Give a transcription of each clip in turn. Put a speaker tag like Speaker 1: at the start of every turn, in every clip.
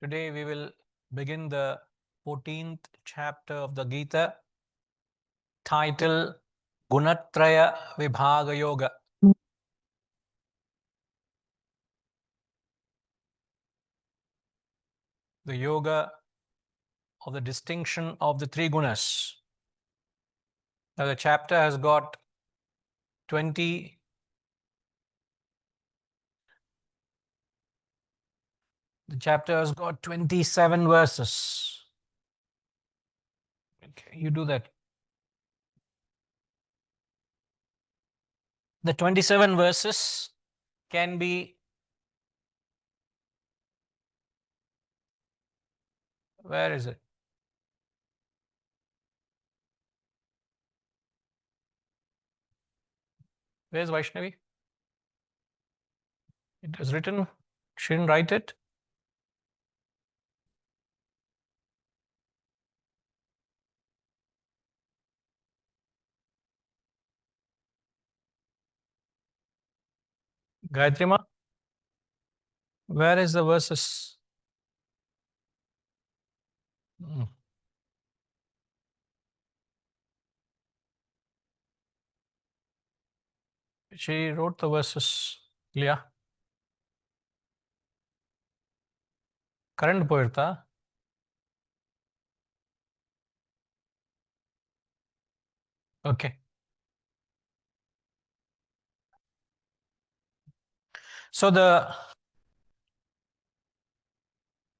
Speaker 1: Today we will begin the 14th chapter of the Gita, titled Gunatraya Vibhaga Yoga. The yoga of the distinction of the three gunas. Now the chapter has got 27 verses. Okay, you do that. The 27 verses can be, where is it? Where's Vaishnavi? It is written. She didn't write it. Gayatri Ma, where is the verses? She wrote the verses. Yeah. Current poeta. Okay. So the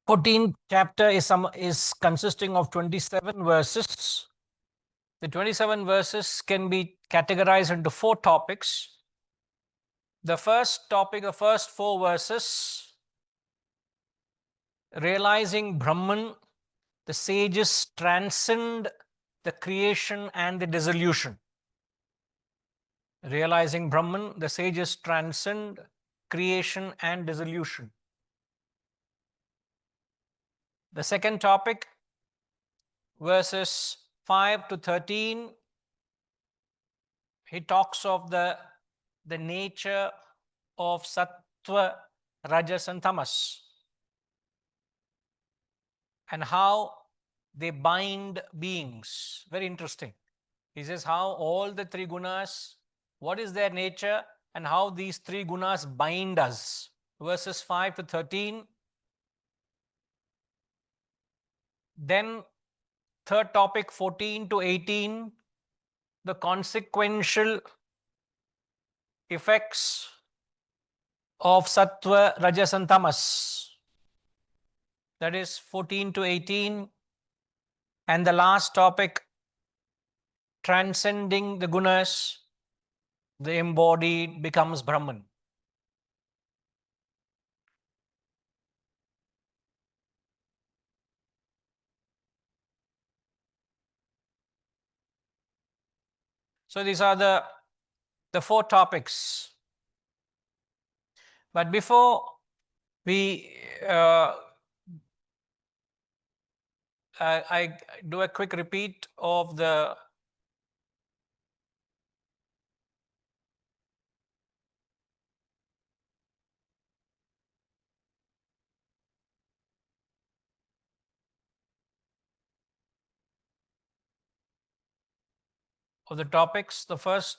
Speaker 1: 14th chapter is consisting of 27 verses. The 27 verses can be categorized into 4 topics. The first topic, the first 4 verses, realizing Brahman, the sages transcend the creation and the dissolution. Realizing Brahman, the sages transcend creation and dissolution. The second topic, verses 5 to 13, he talks of the nature of sattva, rajas and tamas, and how they bind beings. Very interesting. He says how all the 3 gunas, what is their nature and how these 3 gunas bind us. Verses 5 to 13. Then third topic, 14 to 18, the consequential effects of sattva, rajas and tamas. That is 14 to 18. And the last topic, transcending the gunas, the embodied becomes Brahman. So these are the 4 topics. But before we I do a quick repeat of the topics. The first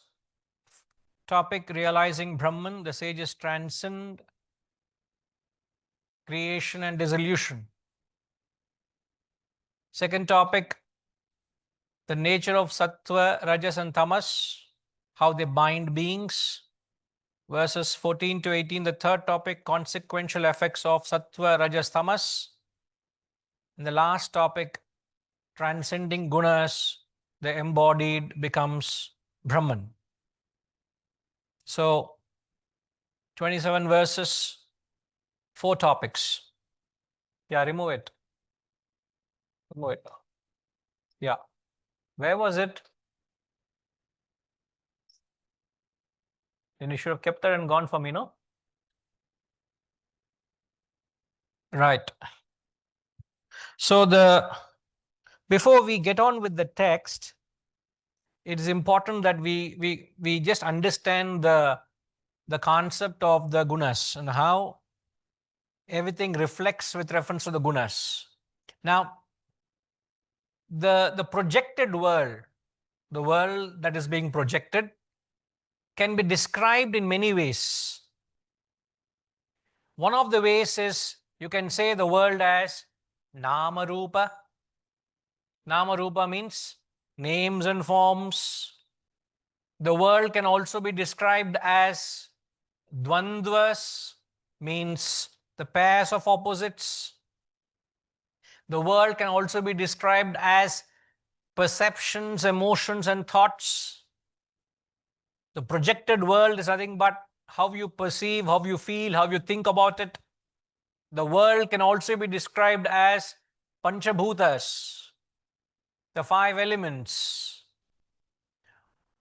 Speaker 1: topic, realizing Brahman, the sages transcend creation and dissolution. Second topic, the nature of sattva, rajas and tamas, how they bind beings. Verses 14 to 18. The third topic, consequential effects of sattva, rajas, tamas. And the last topic, transcending gunas, the embodied becomes Brahman. So 27 verses, 4 topics. Yeah, remove it. Remove it. Yeah. Where was it? Then you should have kept that and gone for me, no? Right. So before we get on with the text, it is important that we just understand the concept of the gunas and how everything reflects with reference to the gunas. Now, the projected world, the world that is being projected, can be described in many ways. One of the ways is you can say the world as Nama Rupa. Nama Rupa means names and forms. The world can also be described as Dvandvas, means the pairs of opposites. The world can also be described as perceptions, emotions, and thoughts. The projected world is nothing but how you perceive, how you feel, how you think about it. The world can also be described as Panchabhutas, the five elements.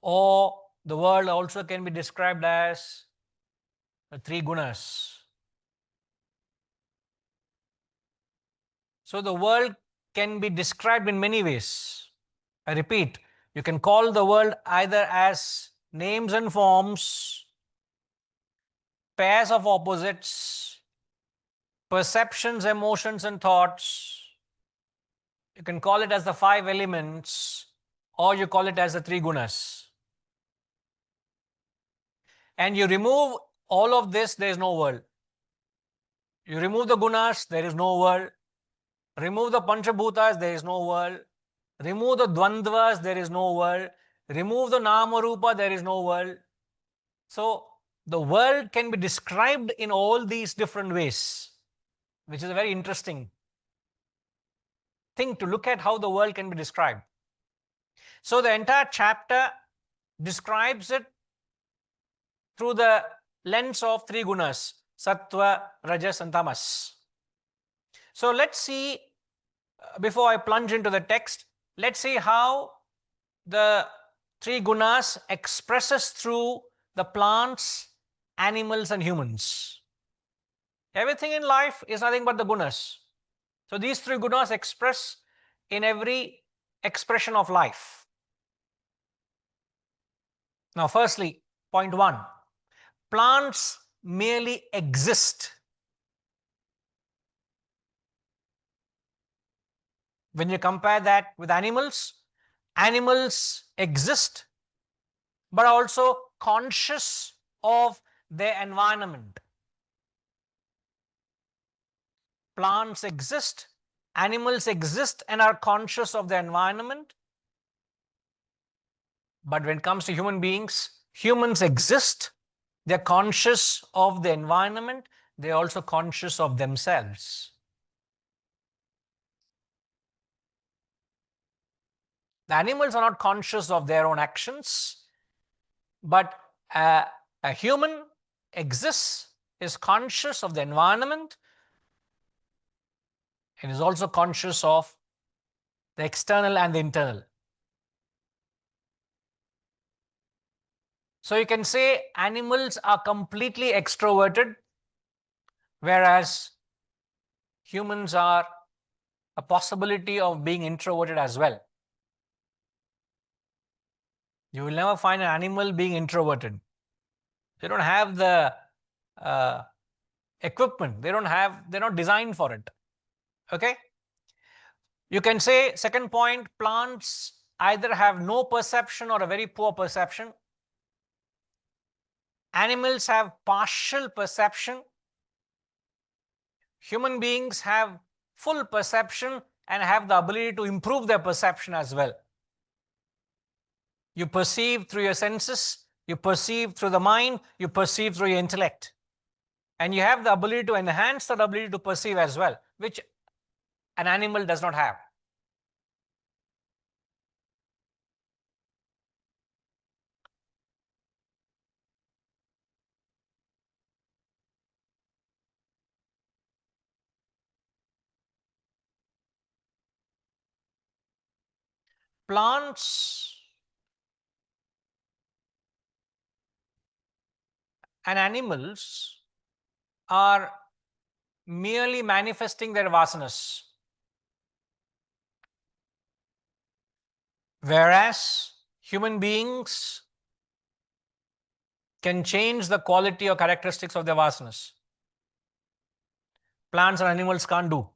Speaker 1: Or the world also can be described as the three gunas. So the world can be described in many ways. I repeat, you can call the world either as names and forms, pairs of opposites, perceptions, emotions, and thoughts. You can call it as the five elements, or you call it as the three gunas. And you remove all of this, there is no world. You remove the gunas, there is no world. Remove the panchabhutas, there is no world. Remove the dvandvas, there is no world. Remove the nama rupa, there is no world. So the world can be described in all these different ways, which is a very interesting thing to look at, how the world can be described. So the entire chapter describes it through the lens of three gunas, sattva, rajas, and tamas. So let's see, before I plunge into the text, let's see how the three gunas expresses through the plants, animals, and humans. Everything in life is nothing but the gunas. So these three gunas express in every expression of life. Now, firstly, point 1. Plants merely exist. When you compare that with animals, animals exist, but also conscious of their environment. Plants exist, animals exist and are conscious of their environment. But when it comes to human beings, humans exist, they're conscious of the environment, they're also conscious of themselves. The animals are not conscious of their own actions, but a human exists, is conscious of the environment, and is also conscious of the external and the internal. So you can say animals are completely extroverted, whereas humans are a possibility of being introverted as well. You will never find an animal being introverted. They don't have the equipment. They're not designed for it. Okay? You can say, second point, plants either have no perception or a very poor perception. Animals have partial perception. Human beings have full perception and have the ability to improve their perception as well. You perceive through your senses, you perceive through the mind, you perceive through your intellect. And you have the ability to enhance that ability to perceive as well, which an animal does not have. Plants and animals are merely manifesting their vasanas, whereas human beings can change the quality or characteristics of their vasanas. Plants and animals can't do.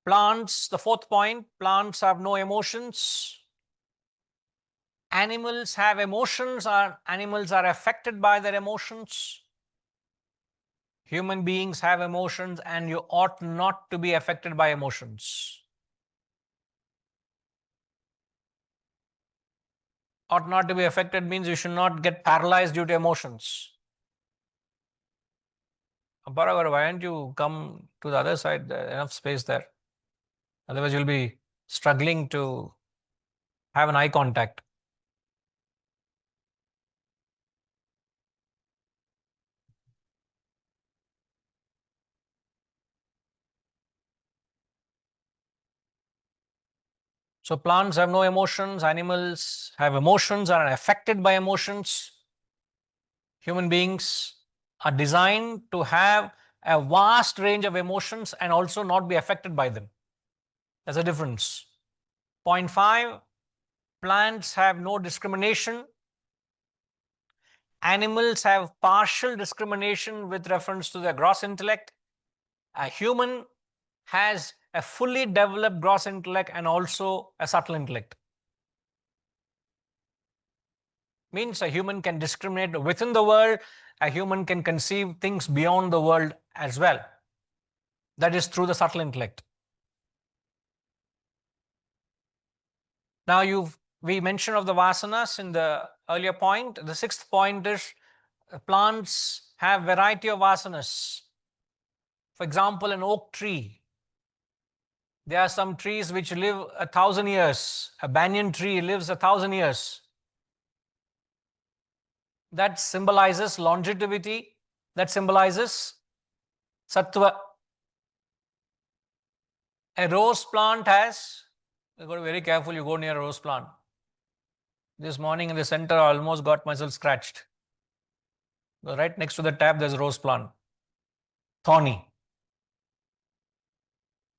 Speaker 1: Plants, the fourth point, plants have no emotions. Animals have emotions, or animals are affected by their emotions. Human beings have emotions, and you ought not to be affected by emotions. Ought not to be affected means you should not get paralyzed due to emotions. Paragara, why don't you come to the other side? There's enough space there. Otherwise, you'll be struggling to have an eye contact. So plants have no emotions, animals have emotions, are affected by emotions. Human beings are designed to have a vast range of emotions and also not be affected by them. There's a difference. Point 5, plants have no discrimination. Animals have partial discrimination with reference to their gross intellect. A human has a fully developed gross intellect and also a subtle intellect. Means a human can discriminate within the world, a human can conceive things beyond the world as well. That is through the subtle intellect. Now we mentioned of the vasanas in the earlier point. The sixth point is plants have variety of vasanas. For example, an oak tree. There are some trees which live 1,000 years. A banyan tree lives 1,000 years. That symbolizes longevity. That symbolizes sattva. A rose plant has, you've got to be very careful you go near a rose plant. This morning in the center, I almost got myself scratched. Right next to the tap, there's a rose plant. Thorny.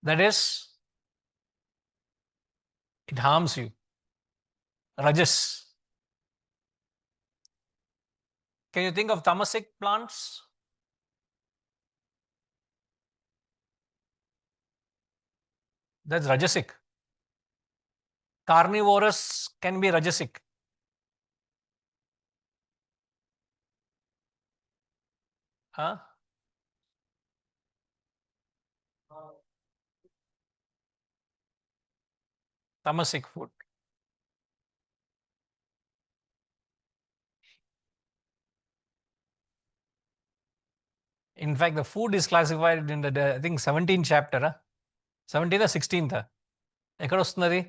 Speaker 1: That is, it harms you. Rajas. Can you think of tamasic plants? That's rajasic. Carnivorous can be rajasic. Huh? Tamasic food. In fact, the food is classified in the, I think, 17th chapter. 17th or 16th? ఎక్కడ వస్తున్నది?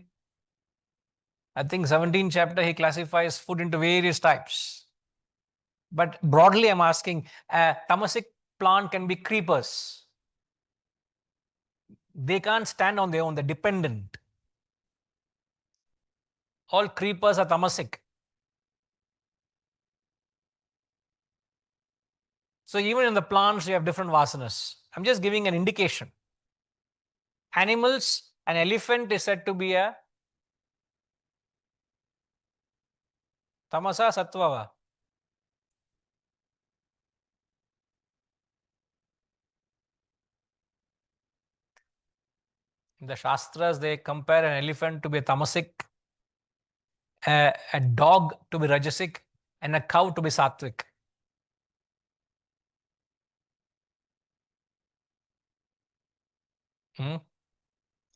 Speaker 1: I think 17th chapter, he classifies food into various types. But broadly, I'm asking, tamasic plant can be creepers. They can't stand on their own, they're dependent. All creepers are tamasic. So even in the plants, you have different vasanas. I'm just giving an indication. Animals, an elephant is said to be a tamasa sattva. In the Shastras, they compare an elephant to be a tamasic, a dog to be rajasic, and a cow to be sattvic.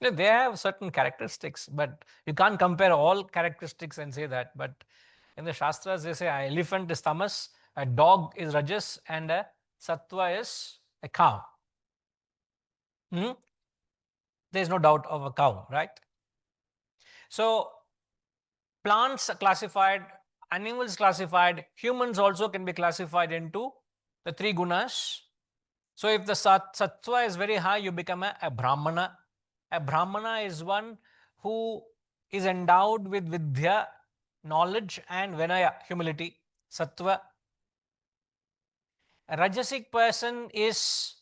Speaker 1: They have certain characteristics, but you can't compare all characteristics and say that. But in the Shastras, they say an elephant is tamas, a dog is rajas, and a sattva is a cow. There is no doubt of a cow, right? So plants are classified, animals classified, humans also can be classified into the three gunas. So if the sattva is very high, you become a brahmana. A brahmana is one who is endowed with vidya, knowledge, and vinaya, humility, sattva. A rajasic person is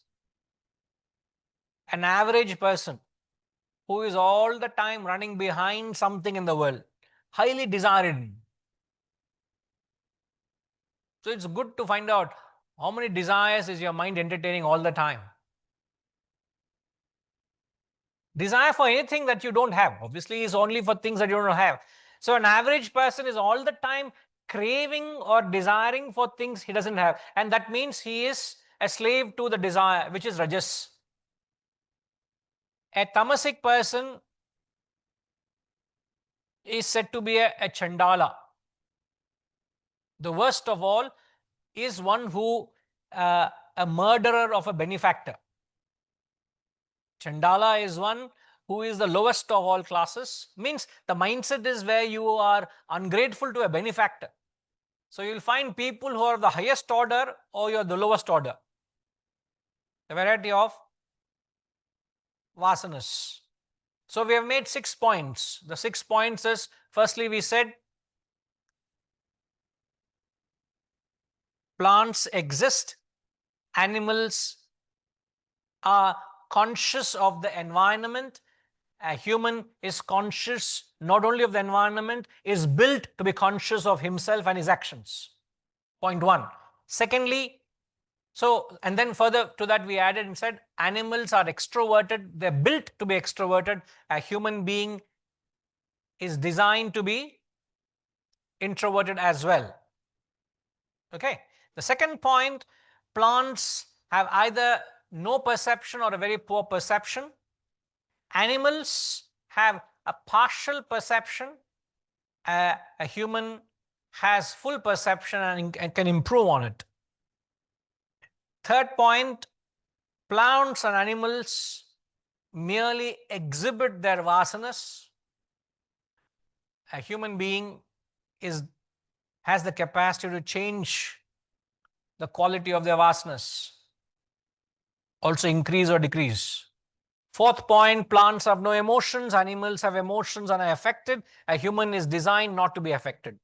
Speaker 1: an average person who is all the time running behind something in the world, highly desired. So it's good to find out how many desires is your mind entertaining all the time. Desire for anything that you don't have, obviously, is only for things that you don't have. So an average person is all the time craving or desiring for things he doesn't have. And that means he is a slave to the desire, which is rajas. A tamasic person is said to be a chandala. The worst of all is one who, a murderer of a benefactor. Chandala is one who is the lowest of all classes. Means the mindset is where you are ungrateful to a benefactor. So you'll find people who are the highest order or you're the lowest order. The variety of vasanas. So we have made 6 points. The 6 points is, firstly we said plants exist, animals are conscious of the environment. A human is conscious not only of the environment, is built to be conscious of himself and his actions. Point 1. Secondly, and then further to that we added and said animals are extroverted, they're built to be extroverted. A human being is designed to be introverted as well. Okay. The second point, plants have either no perception or a very poor perception. Animals have a partial perception. A human has full perception and can improve on it. Third point, plants and animals merely exhibit their vasanas. A human being has the capacity to change the quality of their vasanas, also increase or decrease. Fourth point, plants have no emotions, animals have emotions and are affected. A human is designed not to be affected.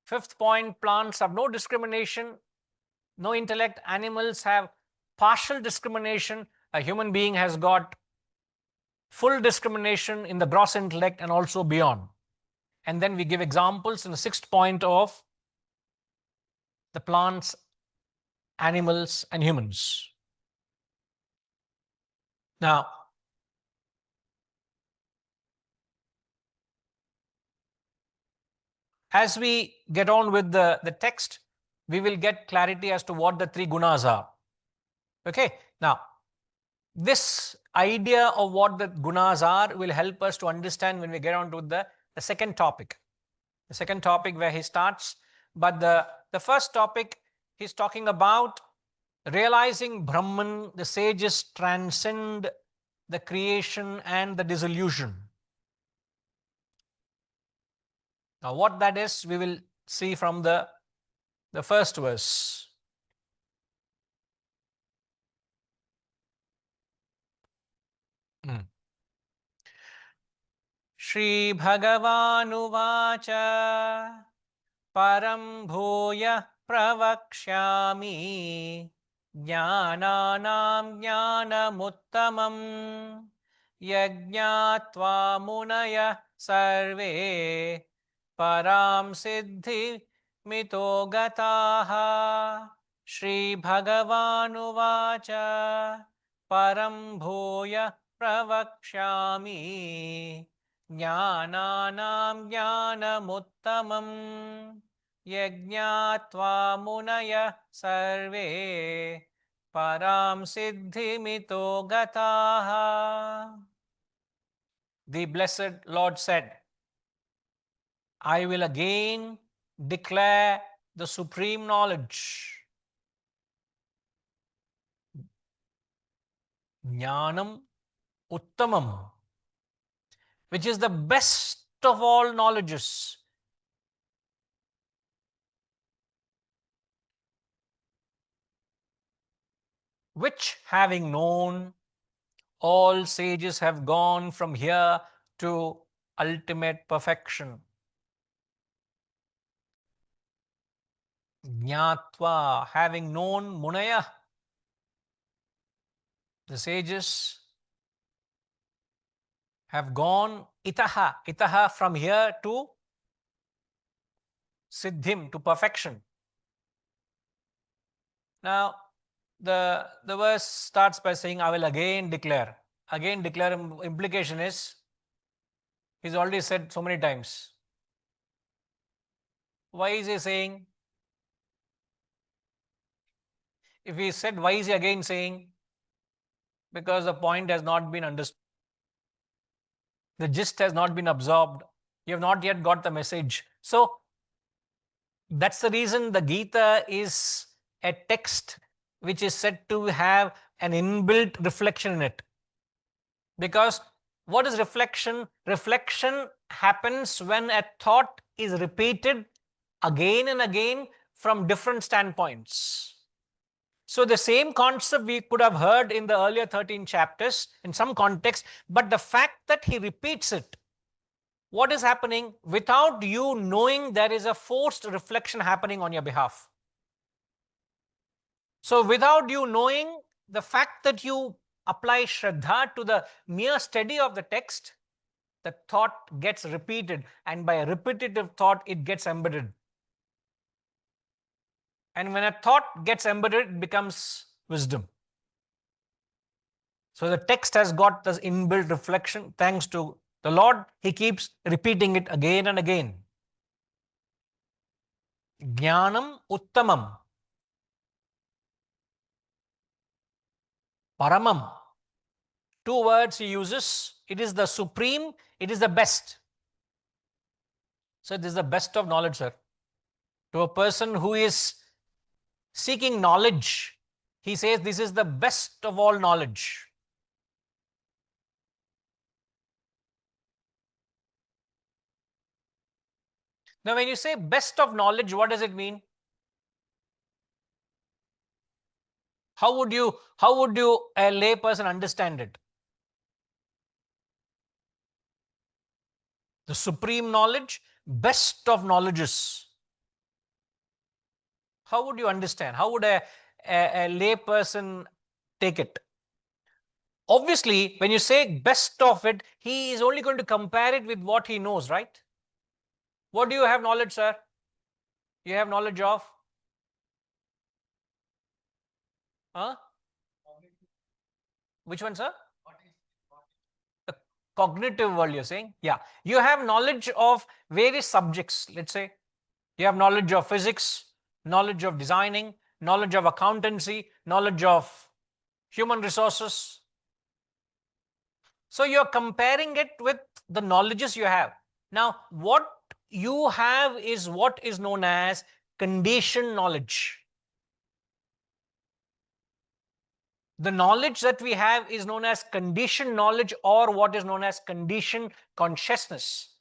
Speaker 1: Fifth point, plants have no discrimination, no intellect. Animals have partial discrimination. A human being has got full discrimination in the gross intellect and also beyond. And then we give examples in the sixth point of the plants, animals, and humans. Now, as we get on with the text, we will get clarity as to what the 3 gunas are. Okay. Now, this idea of what the gunas are will help us to understand when we get on to the second topic. The second topic where he starts. But the first topic, he's talking about realizing Brahman. The sages transcend the creation and the dissolution. Now, what that is, we will see from the first verse. Shri Bhagavanuvacha param bhuya pravakshyami jnananam jnanamuttamam yajñātvā munaya sarve param siddhi mito gataha. Shri Bhagavanuvacha param bhuya pravakshyami jnananam jnanamuttamam yajñātvā munaya sarve param siddhimito gataha. The blessed Lord said, I will again declare the supreme knowledge. Jnanam Uttamam, which is the best of all knowledges. Which having known, all sages have gone from here to ultimate perfection. Jnatva, having known, Munaya, the sages have gone itaha from here to siddhim, to perfection. Now, the verse starts by saying, I will again declare. Again declare implication is, he's already said so many times. Why is he saying? If he said, why is he again saying? Because the point has not been understood. The gist has not been absorbed. You have not yet got the message. So that's the reason the Gita is a text which is said to have an inbuilt reflection in it. Because what is reflection? Reflection happens when a thought is repeated again and again from different standpoints. So the same concept we could have heard in the earlier 13 chapters in some context, but the fact that he repeats it, what is happening? Without you knowing, there is a forced reflection happening on your behalf. So without you knowing, the fact that you apply Shraddha to the mere study of the text, the thought gets repeated, and by a repetitive thought, it gets embedded. And when a thought gets embedded, it becomes wisdom. So the text has got this inbuilt reflection. Thanks to the Lord, he keeps repeating it again and again. Jnanam uttamam. Paramam. Two words he uses. It is the supreme, it is the best. So this is the best of knowledge, sir. To a person who is seeking knowledge, he says this is the best of all knowledge. Now, when you say best of knowledge, what does it mean? How would you, a lay person, understand it? The supreme knowledge, best of knowledges. How would you understand? How would a lay person take it? Obviously, when you say best of it, he is only going to compare it with what he knows, right? What do you have knowledge, sir? You have knowledge of? Huh? Which one, sir? The cognitive world, you're saying? Yeah. You have knowledge of various subjects, let's say. You have knowledge of physics, knowledge of designing, knowledge of accountancy, knowledge of human resources. So you're comparing it with the knowledges you have. Now, what you have is what is known as conditioned knowledge. The knowledge that we have is known as conditioned knowledge, or what is known as conditioned consciousness.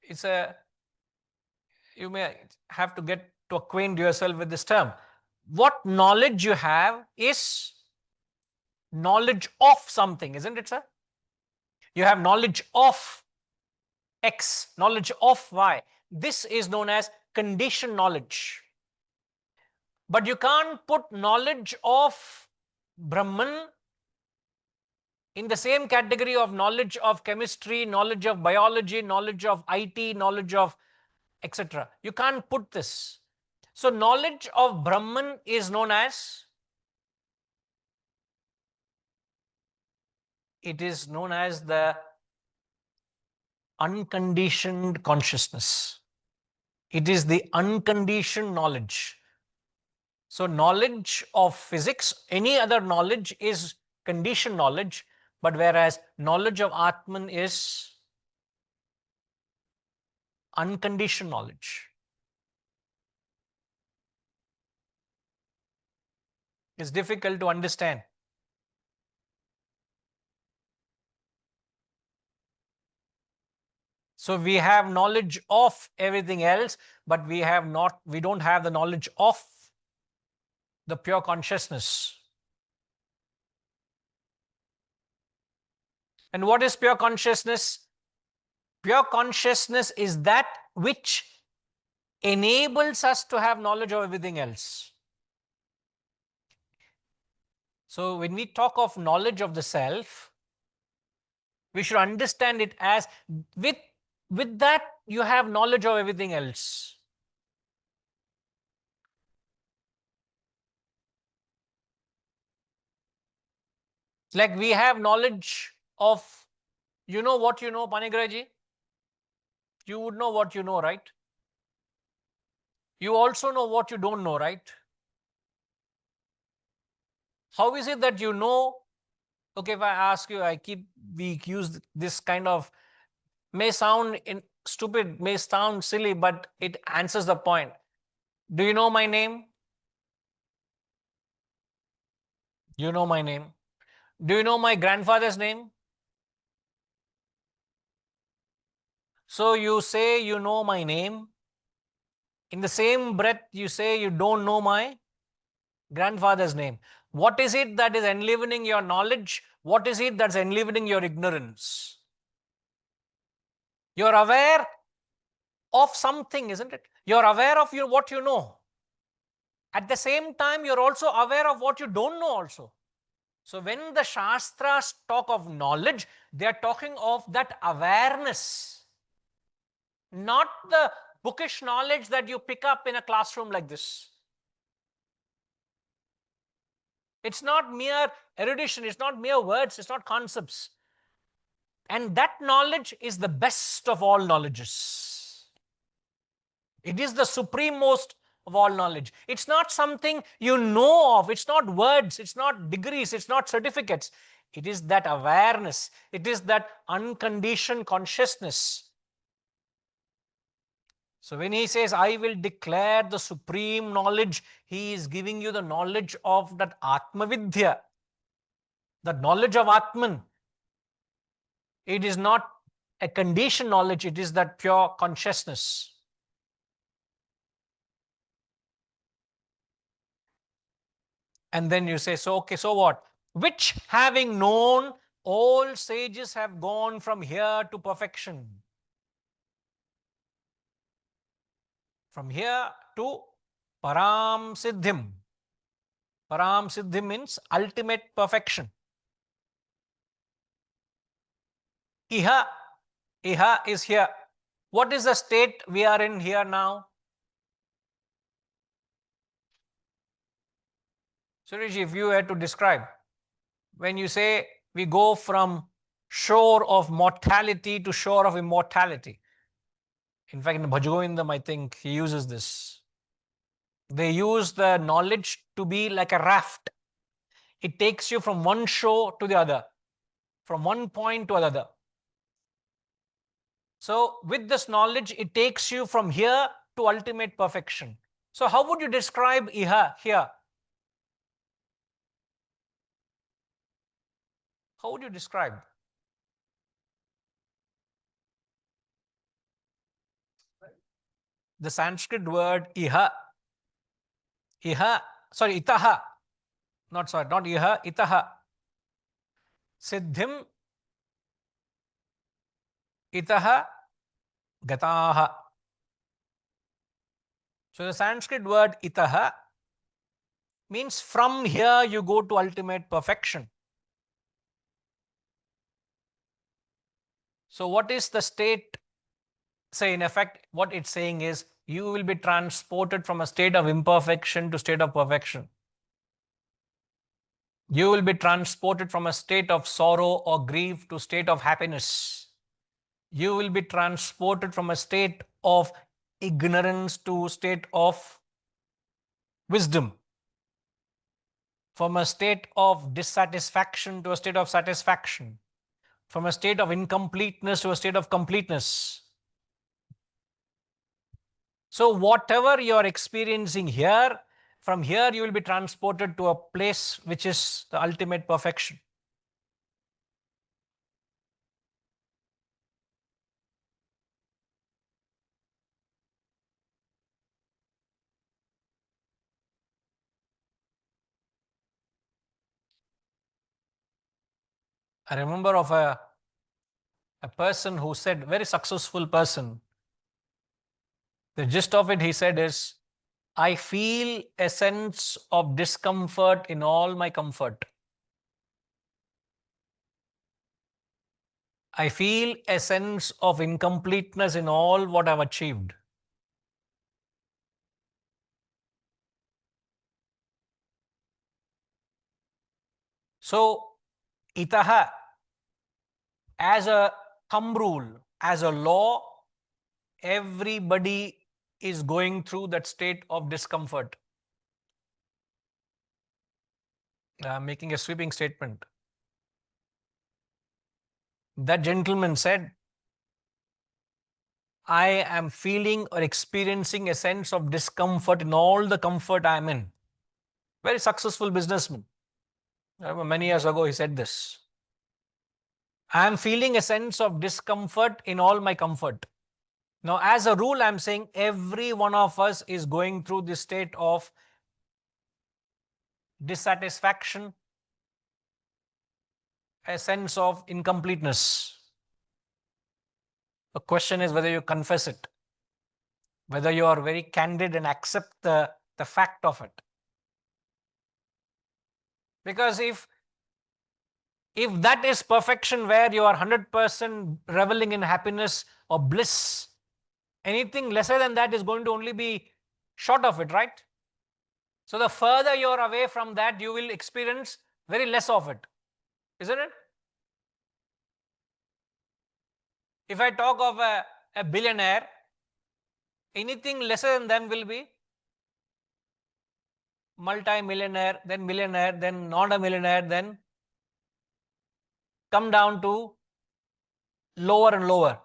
Speaker 1: It's a, you may have to get to acquaint yourself with this term. What knowledge you have is knowledge of something, isn't it, sir? You have knowledge of X, knowledge of Y. This is known as conditioned knowledge. But you can't put knowledge of Brahman in the same category of knowledge of chemistry, knowledge of biology, knowledge of IT, knowledge of etc. You can't put this. So knowledge of Brahman is known as, it is known as the unconditioned consciousness. It is the unconditioned knowledge. So knowledge of physics, any other knowledge is conditioned knowledge, but whereas knowledge of Atman is unconditioned knowledge. It's difficult to understand. So we have knowledge of everything else, but we don't have the knowledge of the pure consciousness. And what is pure consciousness? Pure consciousness is that which enables us to have knowledge of everything else. So when we talk of knowledge of the self, we should understand it as with that you have knowledge of everything else. It's like we have knowledge of, you know what you know, Panigraji? You would know what you know, right? You also know what you don't know, right? How is it that you know? Okay, if I ask you, we use this kind of, may sound stupid, may sound silly, but it answers the point. Do you know my name? You know my name. Do you know my grandfather's name? So you say you know my name. In the same breath, you say you don't know my grandfather's name. What is it that is enlivening your knowledge? What is it that's enlivening your ignorance? You're aware of something, isn't it? You're aware of what you know. At the same time, you're also aware of what you don't know also. So when the Shastras talk of knowledge, they are talking of that awareness, not the bookish knowledge that you pick up in a classroom like this. It's not mere erudition, it's not mere words, it's not concepts. And that knowledge is the best of all knowledges. It is the supremost of all knowledge. It's not something you know of. It's not words. It's not degrees. It's not certificates. It is that awareness. It is that unconditioned consciousness. So when he says, I will declare the supreme knowledge, he is giving you the knowledge of that Atma Vidya, the knowledge of Atman. It is not a conditioned knowledge. It is that pure consciousness. And then you say, so, okay, so what? Which having known, all sages have gone from here to perfection. From here to Param Siddhim. Param Siddhim means ultimate perfection. Iha. Iha is here. What is the state we are in here now? Suresh, if you had to describe, when you say we go from shore of mortality to shore of immortality. In fact, in Bhajgovindam, I think he uses this. They use the knowledge to be like a raft. It takes you from one shore to the other, from one point to another. So with this knowledge, it takes you from here to ultimate perfection. So how would you describe Iha here? How would you describe? The Sanskrit word Iha. Iha, sorry, Itaha. Not Iha, Itaha. Siddhim Itaha Gataha. So the Sanskrit word Itaha means from here you go to ultimate perfection. So what is the state? Say, in effect, what it's saying is you will be transported from a state of imperfection to state of perfection. You will be transported from a state of sorrow or grief to state of happiness. You will be transported from a state of ignorance to state of wisdom. From a state of dissatisfaction to a state of satisfaction. From a state of incompleteness to a state of completeness. So whatever you are experiencing here, from here you will be transported to a place which is the ultimate perfection. I remember of a person who said, very successful person, the gist of it he said is, I feel a sense of discomfort in all my comfort. I feel a sense of incompleteness in all what I've achieved. So itaha, as a thumb rule, as a law, everybody is going through that state of discomfort. I'm making a sweeping statement. That gentleman said, I am feeling or experiencing a sense of discomfort in all the comfort I'm in. Very successful businessman. I remember many years ago he said this. I am feeling a sense of discomfort in all my comfort. Now, as a rule, I'm saying every one of us is going through this state of dissatisfaction, a sense of incompleteness. The question is whether you confess it, whether you are very candid and accept the fact of it. Because if that is perfection where you are 100% reveling in happiness or bliss, anything lesser than that is going to only be short of it, right? So the further you are away from that, you will experience very less of it, isn't it? If I talk of a billionaire, anything lesser than them will be multi-millionaire, then not a millionaire, then come down to lower and lower.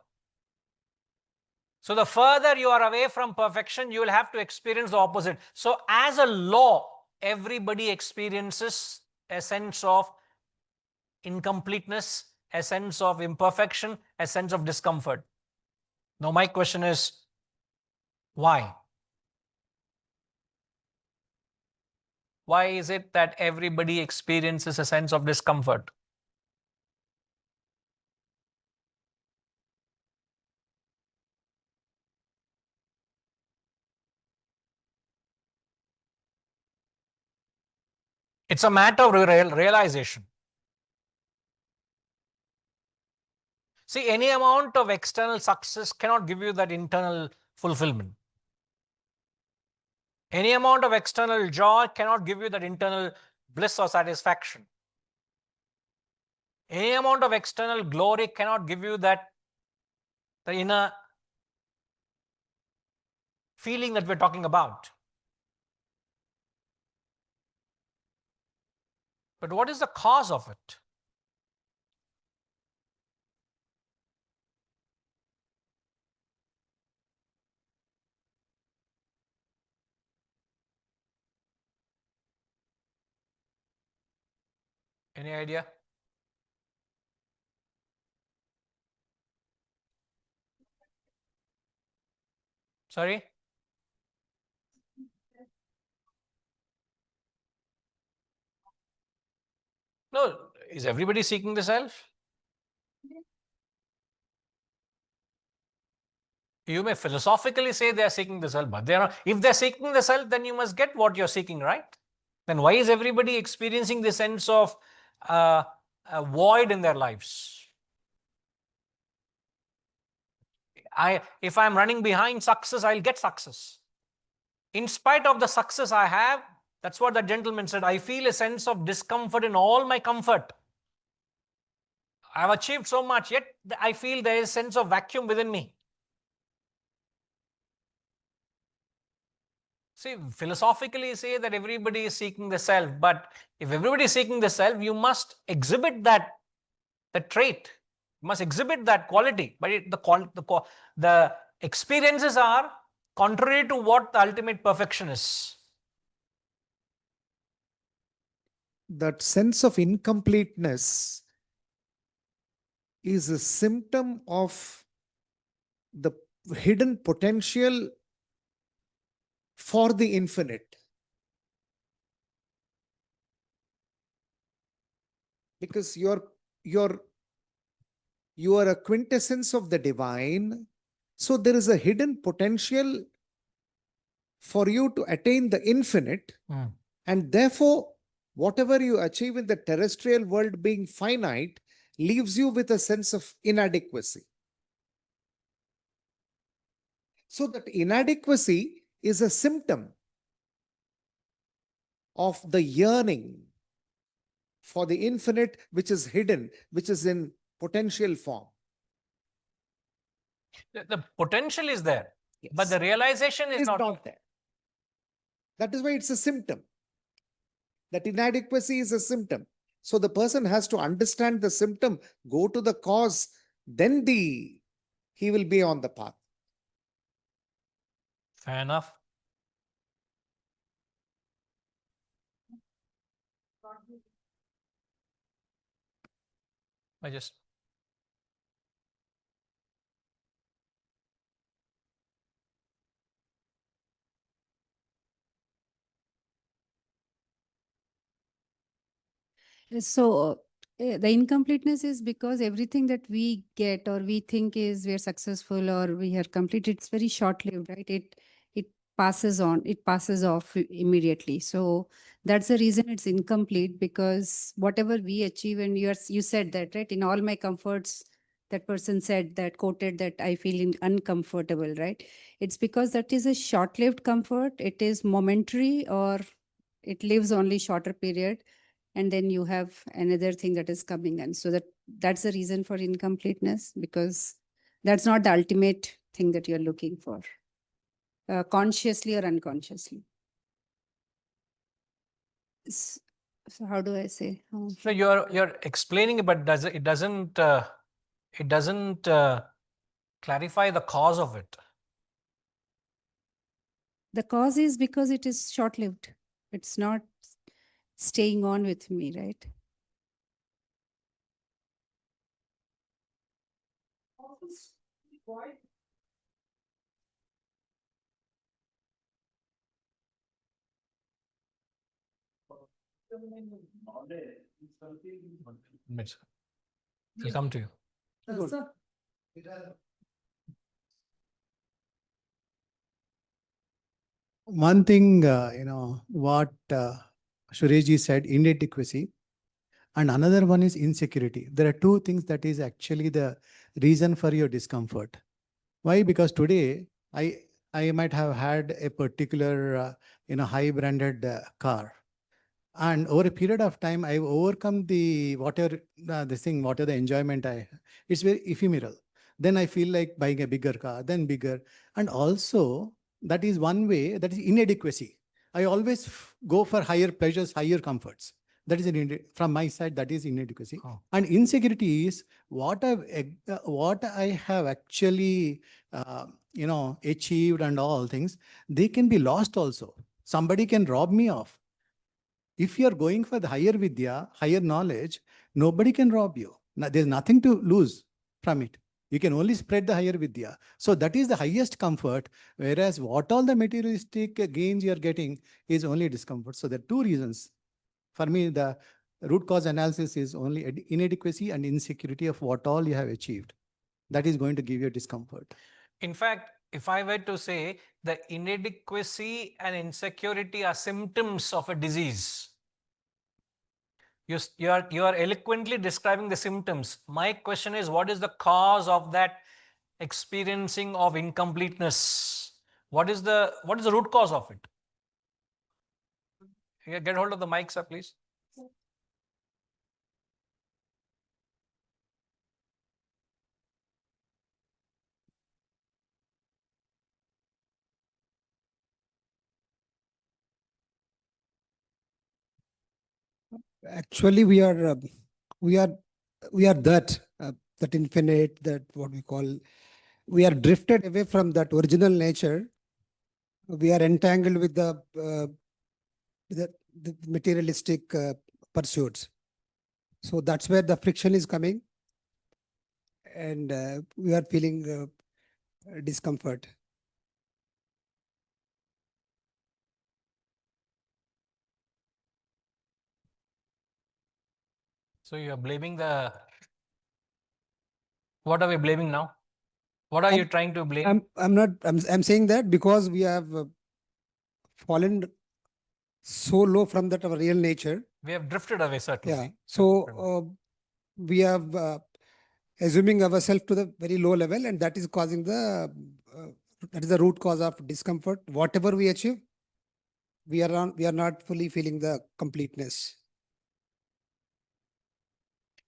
Speaker 1: So the further you are away from perfection, you will have to experience the opposite. So as a law, everybody experiences a sense of incompleteness, a sense of imperfection, a sense of discomfort. Now my question is, why? Why is it that everybody experiences a sense of discomfort? It's a matter of realization. See, any amount of external success cannot give you that internal fulfillment. Any amount of external joy cannot give you that internal bliss or satisfaction. Any amount of external glory cannot give you that the inner feeling that we're talking about. But what is the cause of it? Any idea? Sorry? No, is everybody seeking the self? You may philosophically say they are seeking the self, but they are not. If they're seeking the self, then you must get what you're seeking, right? Then why is everybody experiencing this sense of a void in their lives? If I'm running behind success, I'll get success. In spite of the success I have, that's what the gentleman said, I feel a sense of discomfort in all my comfort. I've achieved so much, yet I feel there is a sense of vacuum within me. See, philosophically say that everybody is seeking the self, but if everybody is seeking the self, you must exhibit that trait. You must exhibit that quality. But the experiences are contrary to what the ultimate perfection is.
Speaker 2: That sense of incompleteness is a symptom of the hidden potential for the infinite. Because you are a quintessence of the divine. So there is a hidden potential for you to attain the infinite. And therefore, whatever you achieve in the terrestrial world being finite leaves you with a sense of inadequacy. So that inadequacy is a symptom of the yearning for the infinite, which is hidden, which is in potential form.
Speaker 1: The potential is there, but
Speaker 2: Yes.
Speaker 1: the realization is not
Speaker 2: there. That is why it's a symptom. That inadequacy is a symptom. So the person has to understand the symptom, go to the cause, then he will be on the path.
Speaker 1: Fair enough. I just
Speaker 3: So the incompleteness is because everything that we get or we think is we're successful or we are complete, it's very short-lived, right? It passes on, it passes off immediately. So that's the reason it's incomplete, because whatever we achieve, and you said that, right? In all my comforts, that person said that, quoted that I feel uncomfortable, right? It's because that is a short-lived comfort. It is momentary, or it lives only shorter period, and then you have another thing that is coming in. So that's the reason for incompleteness, because that's not the ultimate thing that you're looking for, consciously or unconsciously. So how do I say?
Speaker 1: so you're explaining it, but it doesn't clarify the cause of it.
Speaker 3: The cause is because it is short-lived. It's not staying on with me, right?
Speaker 1: We'll come to you.
Speaker 4: One thing, what Sureshji said, inadequacy, and another one is insecurity. There are two things that is actually the reason for your discomfort. Why? Because today I might have had a particular high branded car, and over a period of time I've overcome the whatever the enjoyment it's very ephemeral. Then I feel like buying a bigger car, then bigger, and also that is one way, that is inadequacy. I always go for higher pleasures, higher comforts. That is from my side, that is inadequacy.
Speaker 1: Oh.
Speaker 4: And insecurity is what I have actually achieved, and all things, they can be lost also. Somebody can rob me of. If you are going for the higher vidya, higher knowledge, nobody can rob you. There's nothing to lose from it. You can only spread the higher vidya. So that is the highest comfort, whereas what all the materialistic gains you are getting is only discomfort. So there are two reasons. For me, the root cause analysis is only inadequacy and insecurity of what all you have achieved. That is going to give you discomfort.
Speaker 1: In fact, if I were to say the inadequacy and insecurity are symptoms of a disease, you are eloquently describing the symptoms. My question is, what is the cause of that experiencing of incompleteness? What is the root cause of it? Get hold of the mic, sir, please.
Speaker 5: Actually, we are that infinite, that what we call, we are drifted away from that original nature. We are entangled with the materialistic pursuits. So that's where the friction is coming, and we are feeling discomfort.
Speaker 1: So you are blaming what are we blaming now? What are you trying to blame?
Speaker 5: I'm saying that because we have fallen so low from that our real nature.
Speaker 1: We have drifted away, certainly.
Speaker 5: Yeah. So we have assuming ourselves to the very low level, and that is causing that is the root cause of discomfort. Whatever we achieve, we are not fully feeling the completeness.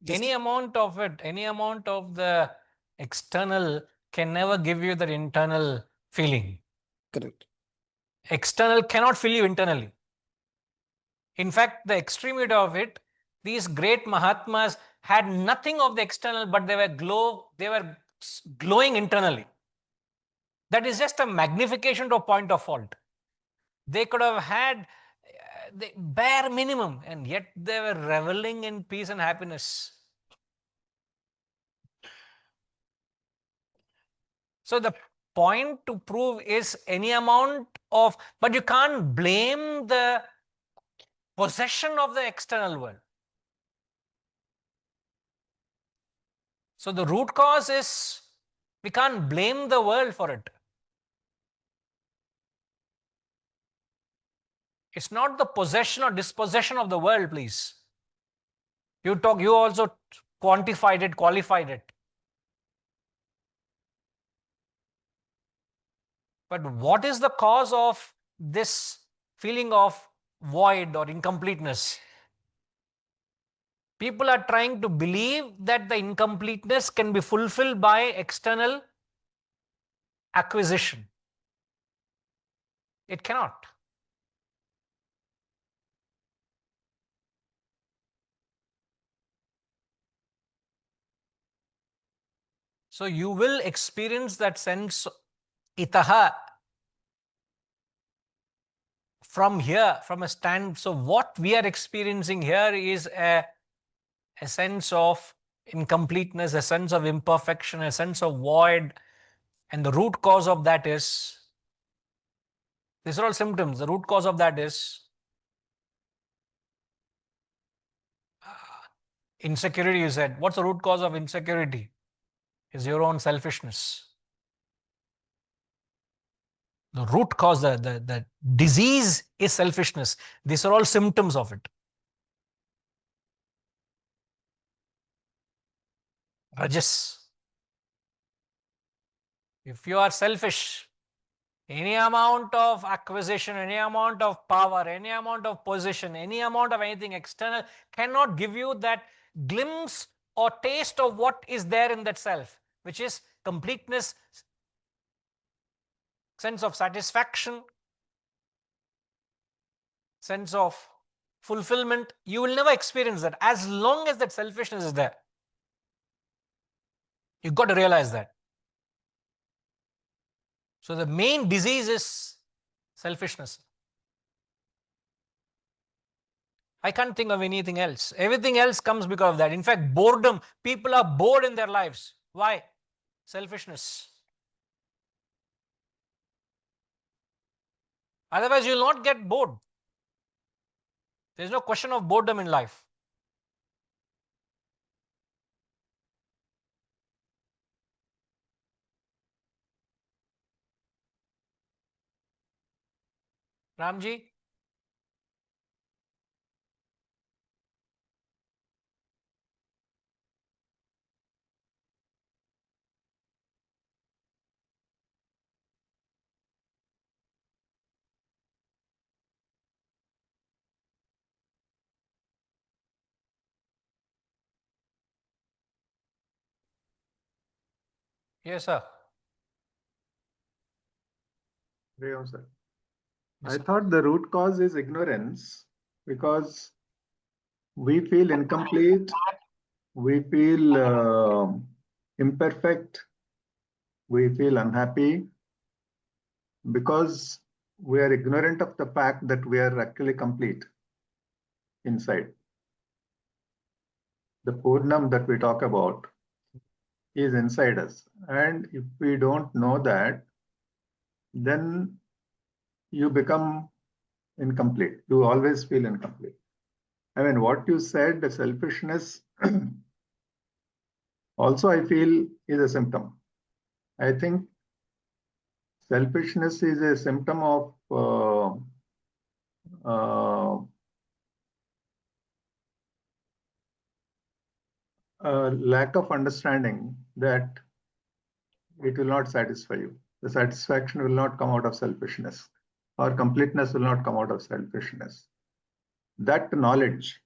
Speaker 1: Any amount of it, any amount of the external can never give you that internal feeling.
Speaker 5: Correct.
Speaker 1: External cannot fill you internally. In fact, the extremity of it, these great Mahatmas had nothing of the external, but they were glowing internally. That is just a magnification to a point of fault. They could have had the bare minimum, and yet they were reveling in peace and happiness. So the point to prove is any amount of, but you can't blame the possession of the external world. So the root cause is, we can't blame the world for it. It's not the possession or dispossession of the world, please. You also quantified it, qualified it. But what is the cause of this feeling of void or incompleteness? People are trying to believe that the incompleteness can be fulfilled by external acquisition. It cannot. So you will experience that sense itaha from here, from a stand. So what we are experiencing here is a sense of incompleteness, a sense of imperfection, a sense of void. And the root cause of that is, these are all symptoms. The root cause of that is insecurity, you said. What's the root cause of insecurity? Is your own selfishness. The root cause, the disease is selfishness. These are all symptoms of it. Rajas. If you are selfish, any amount of acquisition, any amount of power, any amount of position, any amount of anything external cannot give you that glimpse or taste of what is there in that self, which is completeness, sense of satisfaction, sense of fulfillment. You will never experience that as long as that selfishness is there. You've got to realize that. So the main disease is selfishness. I can't think of anything else. Everything else comes because of that. In fact, boredom. People are bored in their lives. Why? Selfishness. Otherwise, you will not get bored. There's no question of boredom in life. Ramji? Yes, sir.
Speaker 6: Rayam, sir.
Speaker 1: Yes,
Speaker 6: I
Speaker 1: sir.
Speaker 6: thought the root cause is ignorance because we feel incomplete, we feel imperfect, we feel unhappy because we are ignorant of the fact that we are actually complete inside. The Purnam that we talk about is inside us. And if we don't know that, then you become incomplete. You always feel incomplete. I mean, what you said, the selfishness, also I feel is a symptom. I think selfishness is a symptom of lack of understanding that it will not satisfy you. The satisfaction will not come out of selfishness, or completeness will not come out of selfishness. That knowledge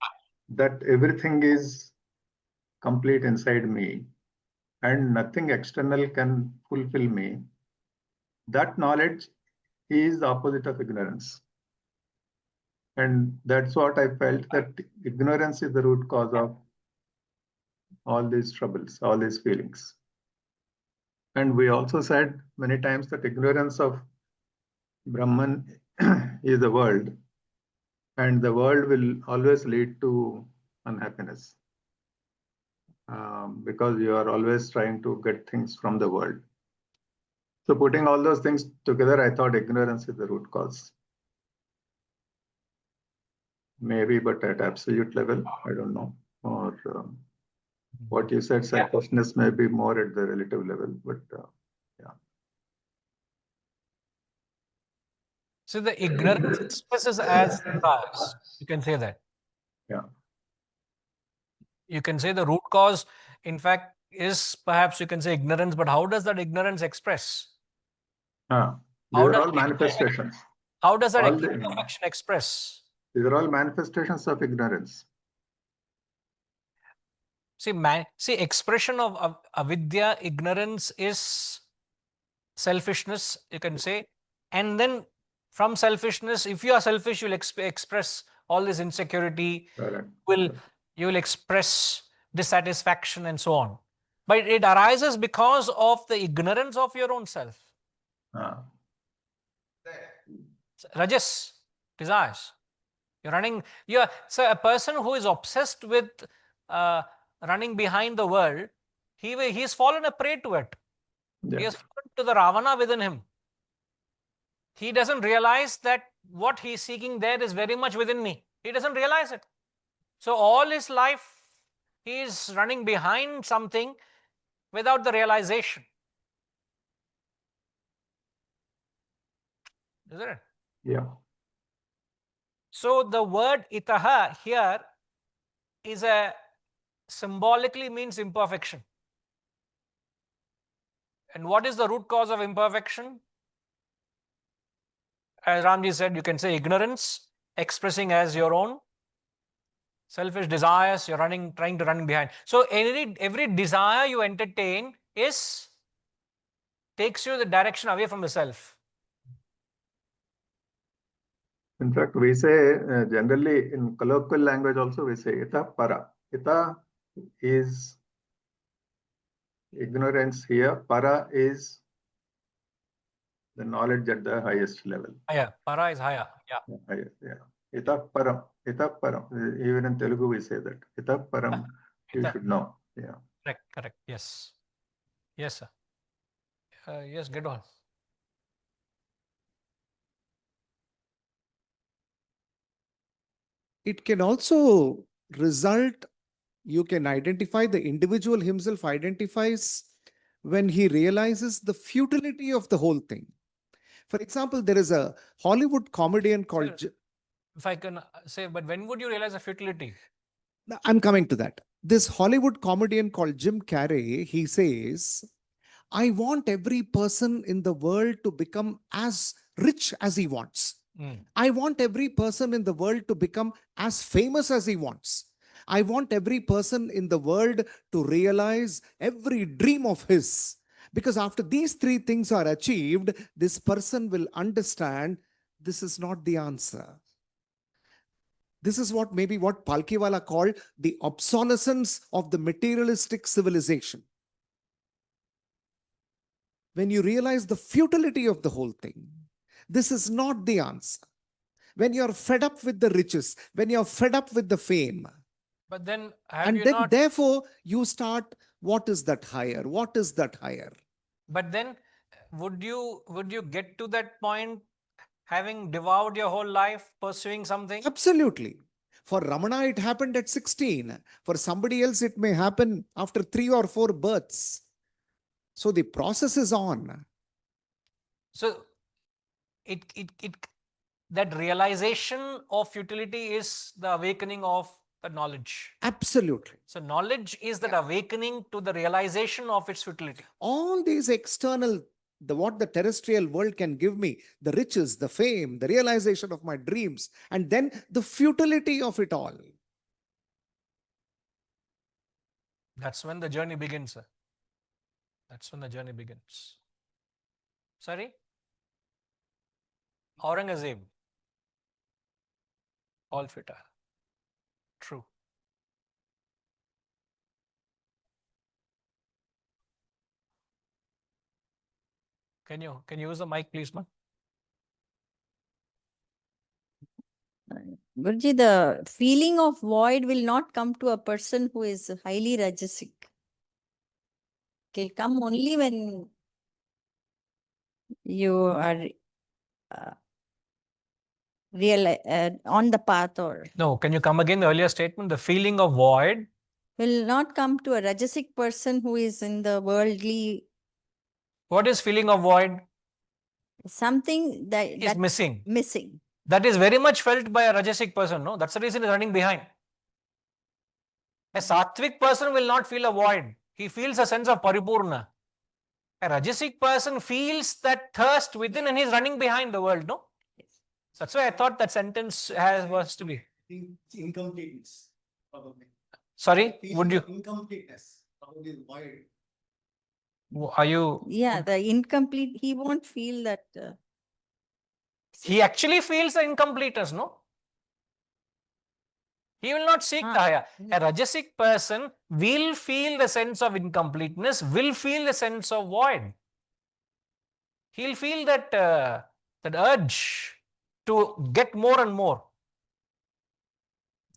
Speaker 6: that everything is complete inside me and nothing external can fulfill me, that knowledge is the opposite of ignorance. And that's what I felt, that ignorance is the root cause of all these troubles, all these feelings. And we also said many times that ignorance of Brahman is the world, and the world will always lead to unhappiness because you are always trying to get things from the world. So putting all those things together, I thought ignorance is the root cause. Maybe, but at absolute level, I don't know. Or what you said, selfishness may be more at the relative level, but yeah.
Speaker 1: So the ignorance expresses as desires. You can say that.
Speaker 6: Yeah.
Speaker 1: You can say the root cause, in fact, is perhaps you can say ignorance, but how does that ignorance express?
Speaker 6: These are all manifestations.
Speaker 1: How does that
Speaker 6: All the-
Speaker 1: imperfection express?
Speaker 6: These are all manifestations of ignorance.
Speaker 1: See, expression of avidya, ignorance is selfishness, you can say. And then from selfishness, if you are selfish, you'll express all this insecurity,
Speaker 6: Correct.
Speaker 1: you will express dissatisfaction and so on. But it arises because of the ignorance of your own self. Rajas, desires. You're running, so a person who is obsessed with running behind the world, he's fallen a prey to it.
Speaker 6: Yeah.
Speaker 1: He has fallen to the Ravana within him. He doesn't realize that what he's seeking there is very much within me. He doesn't realize it. So all his life, he is running behind something without the realization. Isn't it?
Speaker 6: Yeah.
Speaker 1: So the word itaha here is symbolically means imperfection. And what is the root cause of imperfection? As Ramji said, you can say ignorance, expressing as your own. Selfish desires, you're trying to run behind. So every desire you entertain takes you the direction away from the self.
Speaker 6: In fact, we say generally in colloquial language also we say ita para. Ita is ignorance here. Para is the knowledge at the highest level.
Speaker 1: Higher. Para is higher. Yeah.
Speaker 6: Highest, yeah. Ita param. Ita param. Even in Telugu we say that. Ita param. You should know. Yeah.
Speaker 1: Correct. Yes. Yes, sir. Yes, get on.
Speaker 2: It can also result, you can identify, the individual himself identifies when he realizes the futility of the whole thing. For example, there is a Hollywood comedian called...
Speaker 1: If I can say, but when would you realize the futility?
Speaker 2: I'm coming to that. This Hollywood comedian called Jim Carrey, he says, I want every person in the world to become as rich as he wants. I want every person in the world to become as famous as he wants. I want every person in the world to realize every dream of his. Because after these three things are achieved, this person will understand this is not the answer. This is what Palkiwala called the obsolescence of the materialistic civilization. When you realize the futility of the whole thing, this is not the answer. When you're fed up with the riches, when you're fed up with the fame,
Speaker 1: but then
Speaker 2: therefore you start, what is that higher? What is that higher?
Speaker 1: But then would you get to that point having devoured your whole life pursuing something?
Speaker 2: Absolutely. For Ramana, it happened at 16. For somebody else, it may happen after 3 or 4 births. So the process is on.
Speaker 1: So that realization of futility is the awakening of the knowledge.
Speaker 2: Absolutely.
Speaker 1: So knowledge is that awakening to the realization of its futility.
Speaker 2: All these external, what the terrestrial world can give me, the riches, the fame, the realization of my dreams, and then the futility of it all.
Speaker 1: That's when the journey begins, sir. That's when the journey begins. Sorry? Aurangzeb. All futile. True. Can you use the mic, please, ma'am?
Speaker 7: Guruji, the feeling of void will not come to a person who is highly rajasic. It will come only when you are on the path, or
Speaker 1: No, can you come again? The earlier statement, the feeling of void
Speaker 7: will not come to a rajasic person who is in the worldly.
Speaker 1: What is feeling of void?
Speaker 7: Something that
Speaker 1: Is missing.
Speaker 7: Missing.
Speaker 1: That is very much felt by a rajasic person, no? That's the reason he's running behind. A sattvic person will not feel a void. He feels a sense of paripurna. A rajasic person feels that thirst within and he's running behind the world, no?
Speaker 7: Yes.
Speaker 1: That's why I thought that sentence was to be.
Speaker 4: Incompleteness, probably.
Speaker 1: Sorry, would you?
Speaker 4: Incompleteness, probably void.
Speaker 1: Are you?
Speaker 7: Yeah, the incomplete, he won't feel that.
Speaker 1: He actually feels the incompleteness, no? He will not seek the higher. A rajasic person will feel the sense of incompleteness, will feel the sense of void. He'll feel that that urge to get more and more.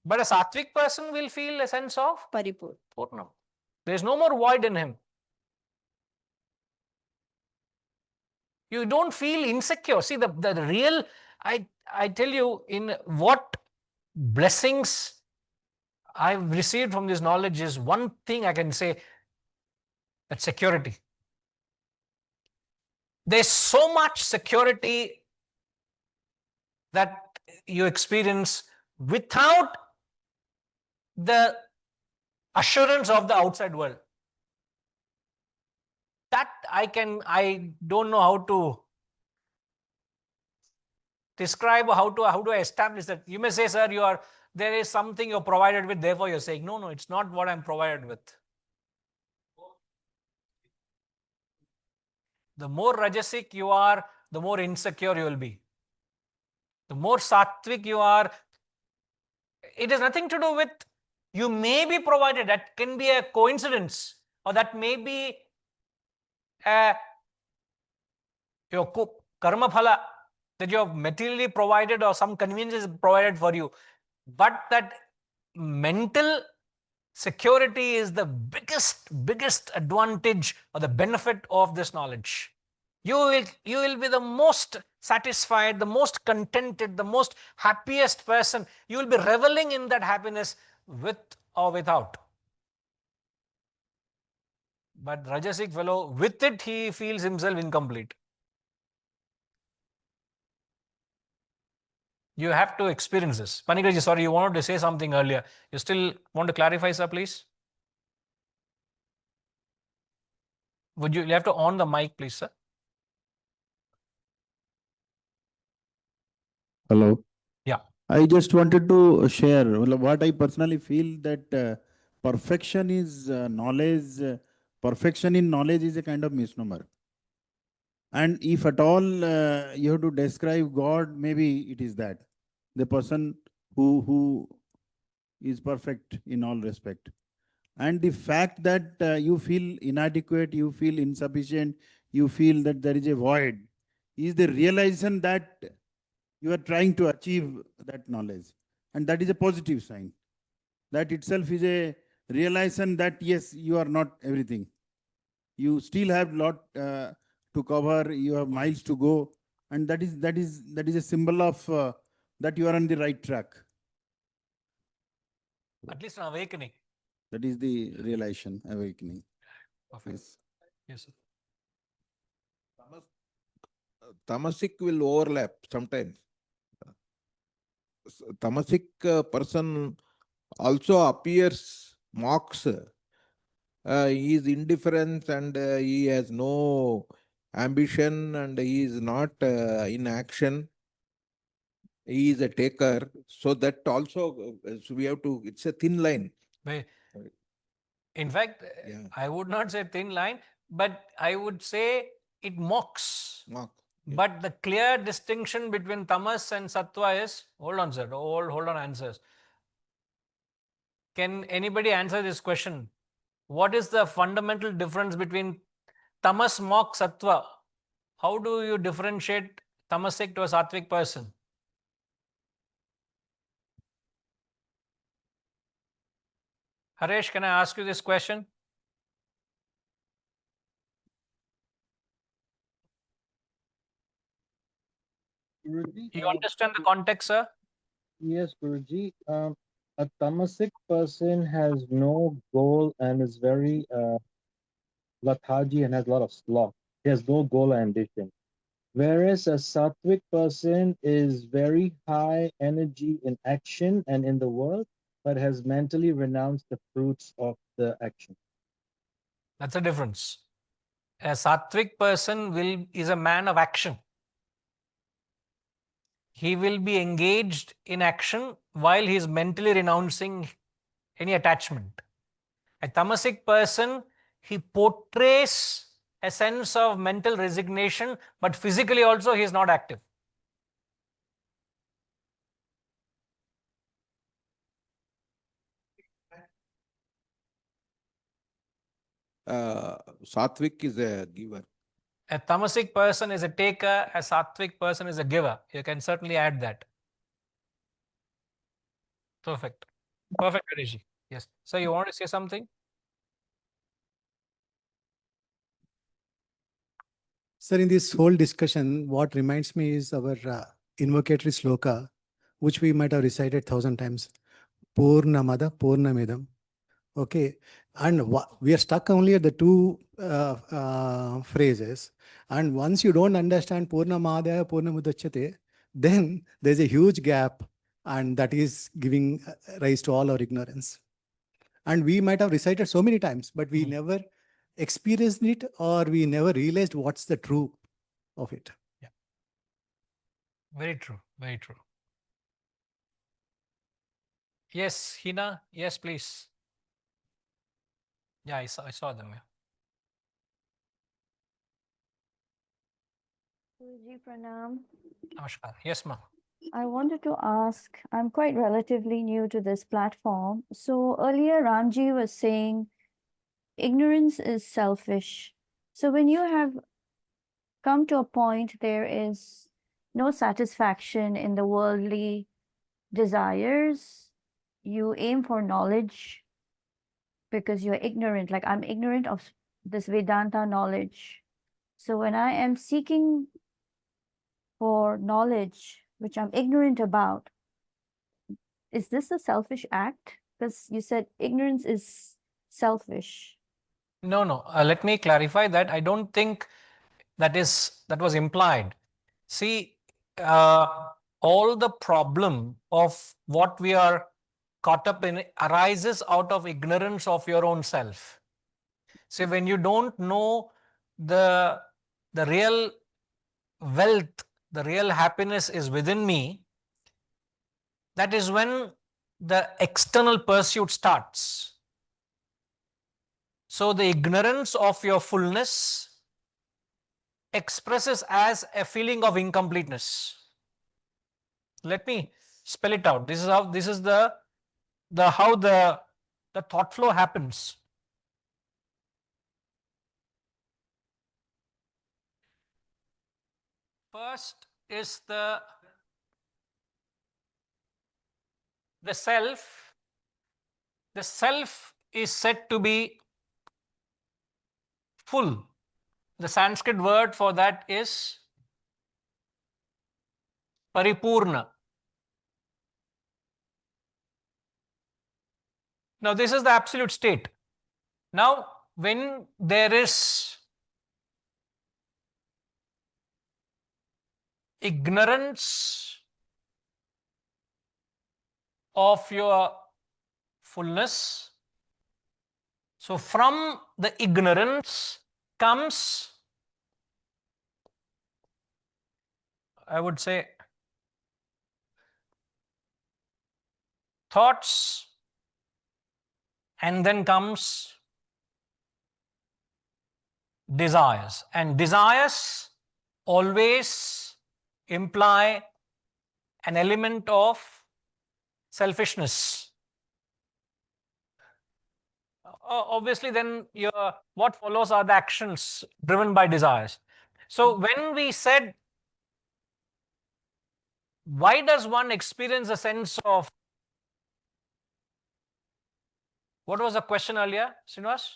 Speaker 1: But a sattvic person will feel a sense of
Speaker 7: Paripurna.
Speaker 1: There is no more void in him. You don't feel insecure. See, the real, I tell you, in what blessings I've received from this knowledge is one thing I can say, that security. There's so much security that you experience without the assurance of the outside world. That I don't know how to describe, how do I establish that. You may say, sir, there is something you're provided with, therefore you're saying, no, it's not what I'm provided with. The more rajasic you are, the more insecure you will be. The more sattvic you are, it has nothing to do with, you may be provided, that can be a coincidence, or that may be your karma phala, that you have materially provided or some convenience is provided for you. But that mental security is the biggest advantage or the benefit of this knowledge. You will be the most satisfied, the most contented, the most happiest person. You will be reveling in that happiness with or without. But rajasic fellow, with it he feels himself incomplete. You have to experience this. Panigraji, sorry, you wanted to say something earlier. You still want to clarify, sir, please? You have to on the mic, please, sir?
Speaker 8: Hello.
Speaker 1: Yeah.
Speaker 8: I just wanted to share what I personally feel, that perfection is knowledge. Perfection in knowledge is a kind of misnomer. And if at all you have to describe God, maybe it is that. The person who is perfect in all respect. And the fact that you feel inadequate, you feel insufficient, you feel that there is a void, is the realization that you are trying to achieve that knowledge. And that is a positive sign. That itself is a realization that yes, you are not everything. You still have lot to cover, you have miles to go. And that is a symbol of that you are on the right track.
Speaker 1: At least an awakening.
Speaker 8: That is the realization, awakening.
Speaker 1: Perfect.
Speaker 8: Yes.
Speaker 1: Yes, sir.
Speaker 9: Tamasic will overlap sometimes. Tamasic person also appears, mocks. He is indifferent and he has no ambition and he is not in action. He is a taker. So that also, so we have to, it's a thin line.
Speaker 1: In fact,
Speaker 9: Yeah.
Speaker 1: I would not say thin line, but I would say it mocks.
Speaker 9: Mock. Yeah.
Speaker 1: But the clear distinction between tamas and sattva is, hold on, sir, hold on answers. Can anybody answer this question? What is the fundamental difference between tamas, mock, sattva? How do you differentiate tamasic to a sattvic person? Haresh, can I ask you this question?
Speaker 10: Guruji,
Speaker 1: You understand the context, sir?
Speaker 10: yes, Guruji. A tamasic person has no goal and is very lethargy and has a lot of sloth. He has no goal or ambition. Whereas a sattvic person is very high energy in action and in the world, but has mentally renounced the fruits of the action.
Speaker 1: That's a difference. A sattvic person is a man of action. He will be engaged in action while he is mentally renouncing any attachment. A tamasic person, he portrays a sense of mental resignation, but physically also he is not active.
Speaker 9: Satvik is a giver.
Speaker 1: A tamasic person is a taker, a sattvic person is a giver. You can certainly add that. Perfect. Perfect, Harish. Yes. So you want to say something?
Speaker 4: Sir, in this whole discussion, what reminds me is our invocatory sloka, which we might have recited 1,000 times. Purnamada, Purnamidam. Okay. And we are stuck only at the two phrases. And once you don't understand Purnamadaya, Purnamudachyate, then there's a huge gap, and that is giving rise to all our ignorance. And we might have recited so many times, but we never experienced it, or we never realized what's the true of it.
Speaker 1: Yeah. Very true. Very true. Yes, Hina. Yes, please. Yeah, I saw them. Yeah.
Speaker 11: Guruji, Pranam.
Speaker 1: Namaskar. Yes, ma'am.
Speaker 11: I wanted to ask, I'm quite relatively new to this platform. So earlier Ramji was saying ignorance is selfish. So when you have come to a point there is no satisfaction in the worldly desires, you aim for knowledge because you're ignorant. Like I'm ignorant of this Vedanta knowledge. So when I am seeking for knowledge, which I'm ignorant about, is this a selfish act? Because you said ignorance is selfish.
Speaker 1: No. Let me clarify that. I don't think that was implied. See, all the problem of what we are caught up in arises out of ignorance of your own self. See, when you don't know the real wealth, the real happiness is within me, that is when the external pursuit starts. So the ignorance of your fullness expresses as a feeling of incompleteness. Let me spell it out. This is the how the thought flow happens. First is the self. The self is said to be full. The Sanskrit word for that is paripurna. Now, this is the absolute state. Now, when there is ignorance of your fullness, so from the ignorance comes, I would say, thoughts, and then comes desires. And desires always imply an element of selfishness. Obviously, then what follows are the actions driven by desires. So when we said, why does one experience a sense of, what was the question earlier, Srinivas?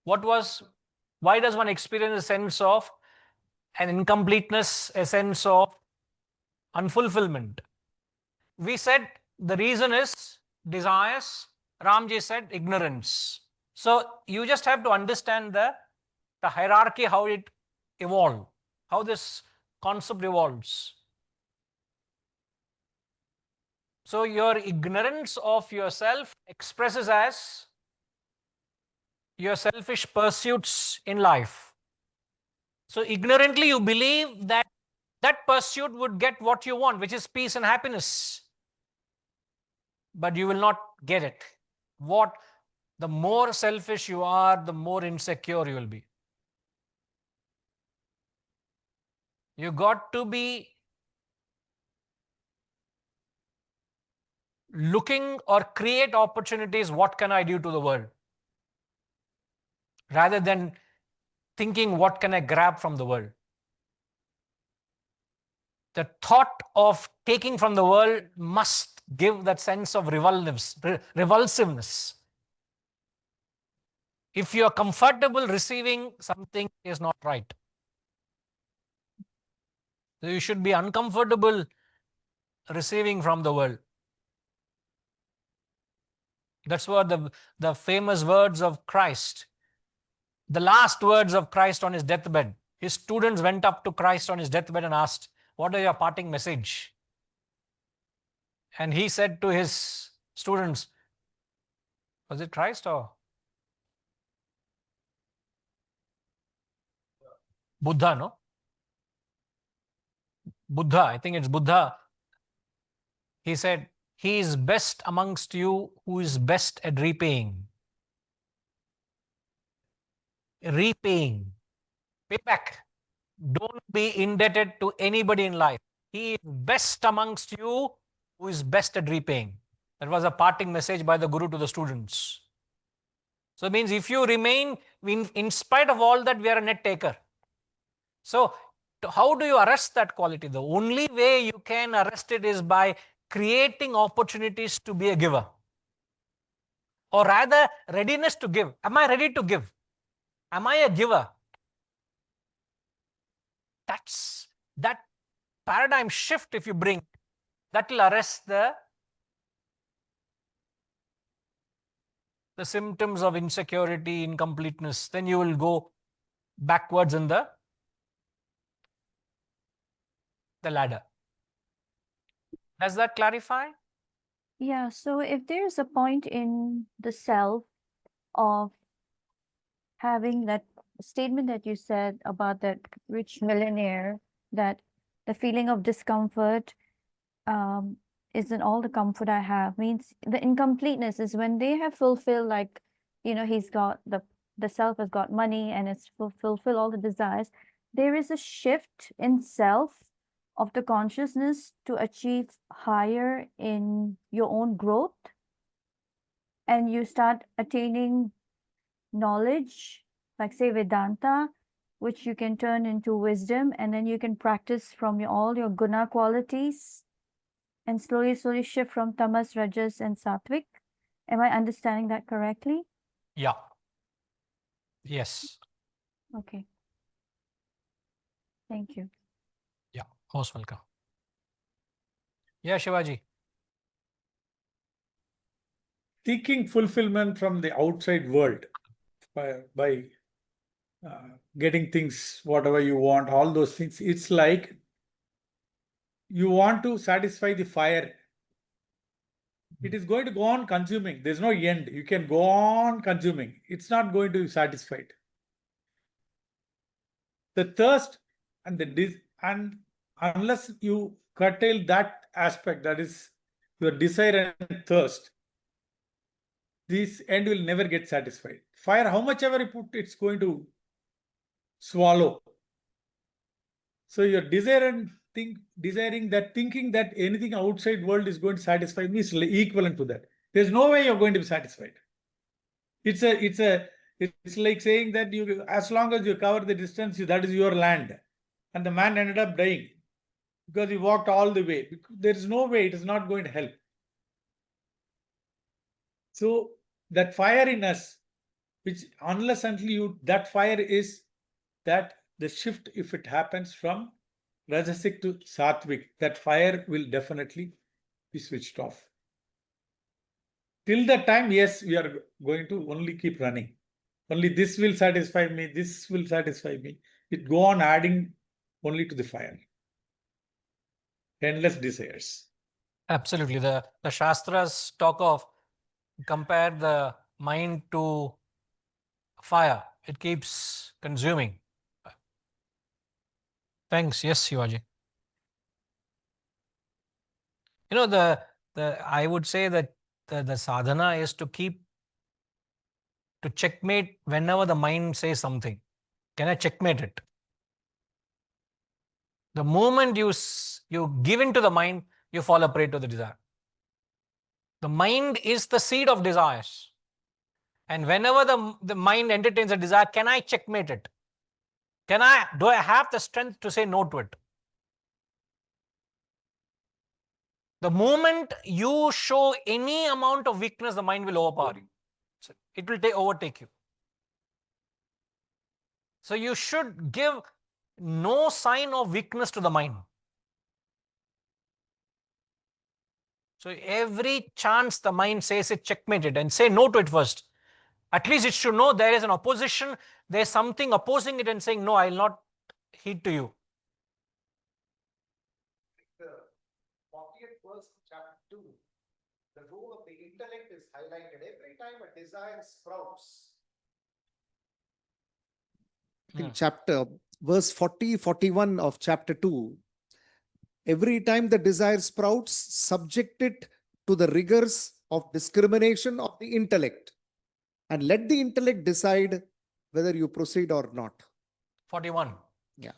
Speaker 1: Why does one experience a sense of an incompleteness, a sense of unfulfillment? We said the reason is desires. Ramji said ignorance. So you just have to understand the hierarchy, how it evolved, how this concept evolves. So your ignorance of yourself expresses as your selfish pursuits in life. So ignorantly you believe that that pursuit would get what you want, which is peace and happiness. But you will not get it. The more selfish you are, the more insecure you will be. You got to be looking or create opportunities. What can I do to the world? Rather than thinking, what can I grab from the world? The thought of taking from the world must give that sense of revulsiveness. If you are comfortable receiving, something is not right. So you should be uncomfortable receiving from the world. That's what the famous words of Christ, the last words of Christ on his deathbed. His students went up to Christ on his deathbed and asked, what are your parting message? And he said to his students, was it Christ or Buddha, no? Buddha, I think it's Buddha. He said, he is best amongst you who is best at repaying. Repaying. Pay back. Don't be indebted to anybody in life. He is best amongst you who is best at repaying. That was a parting message by the Guru to the students. So it means if you remain, in spite of all that, we are a net taker. So how do you arrest that quality? The only way you can arrest it is by creating opportunities to be a giver. Or rather, readiness to give. Am I ready to give? Am I a giver? That's that paradigm shift, if you bring, that will arrest the symptoms of insecurity, incompleteness. Then you will go backwards in the ladder. Does that clarify?
Speaker 11: Yeah, so if there's a point in the self of having that statement that you said about that rich millionaire, that the feeling of discomfort isn't all the comfort I have, means the incompleteness is when they have fulfilled, like, he's got the self has got money and it's fulfill all the desires. There is a shift in self of the consciousness to achieve higher in your own growth, and you start attaining knowledge, like say Vedanta, which you can turn into wisdom, and then you can practice from all your guna qualities and slowly shift from tamas, rajas, and sattvic. Am I understanding that correctly?
Speaker 1: Yeah. Yes.
Speaker 11: Okay. Thank you.
Speaker 1: Yeah, most welcome. Yeah, Shivaji.
Speaker 12: Seeking fulfillment from the outside world by getting things, whatever you want, all those things. It's like you want to satisfy the fire. It is going to go on consuming. There's no end. You can go on consuming. It's not going to be satisfied. The thirst and and unless you curtail that aspect, that is your desire and thirst, this end will never get satisfied. Fire, how much ever you put, it's going to swallow. So you're desiring that, thinking that anything outside world is going to satisfy me is equivalent to that. There's no way you're going to be satisfied. It's like saying that as long as you cover the distance, that is your land. And the man ended up dying because he walked all the way. There is no way, it is not going to help. So that fire in us, which unless until that fire is that the shift, if it happens from Rajasic to Sattvic, that fire will definitely be switched off. Till that time, yes, we are going to only keep running. Only this will satisfy me, this will satisfy me. It go on adding only to the fire. Endless desires.
Speaker 1: Absolutely. The Shastras talk of, compare the mind to fire. It keeps consuming. Thanks. Yes, Shivaji. You know, I would say that the sadhana is to checkmate whenever the mind says something. Can I checkmate it? The moment you give in to the mind, you fall a prey to the desire. The mind is the seed of desires. And whenever the mind entertains a desire, can I checkmate it? Do I have the strength to say no to it? The moment you show any amount of weakness, the mind will overpower you. So it will overtake you. So you should give no sign of weakness to the mind. So every chance the mind says it, checkmate it and say no to it first. At least it should know there is an opposition, there is something opposing it and saying, no, I will not heed to you.
Speaker 2: The 40th verse, chapter 2, the role of the intellect is highlighted. Every time a desire sprouts, in verse 40, 41 of chapter 2, every time the desire sprouts, subject it to the rigors of discrimination of the intellect and let the intellect decide whether you proceed or not.
Speaker 1: 41.
Speaker 2: Yeah.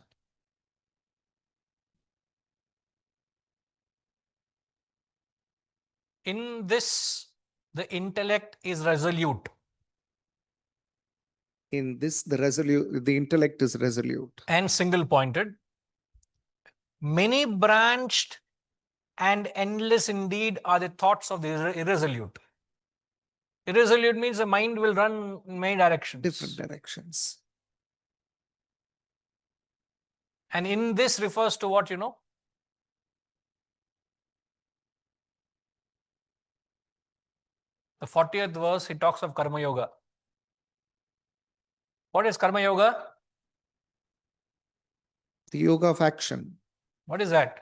Speaker 1: In this, the intellect is resolute.
Speaker 2: In this, the intellect is resolute.
Speaker 1: And single-pointed. Many branched and endless indeed are the thoughts of the irresolute. Irresolute means the mind will run in many directions.
Speaker 2: Different directions.
Speaker 1: And in this refers to what, you know? The 40th verse, he talks of Karma Yoga. What is Karma Yoga?
Speaker 2: The yoga of action.
Speaker 1: What is that?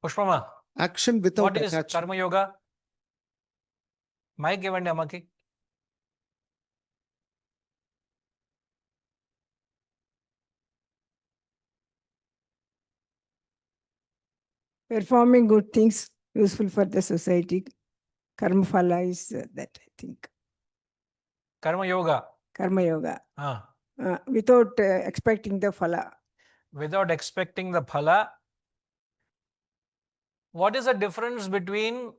Speaker 1: Pushpama.
Speaker 2: Action without
Speaker 1: What is
Speaker 2: attachment.
Speaker 1: Karma Yoga? Mike evandi amaki.
Speaker 13: Performing good things useful for the society. Karma phala is that, I think.
Speaker 1: Karma Yoga.
Speaker 13: Karma yoga.
Speaker 1: Ah.
Speaker 13: Without expecting the phala.
Speaker 1: Without expecting the phala. What is the difference between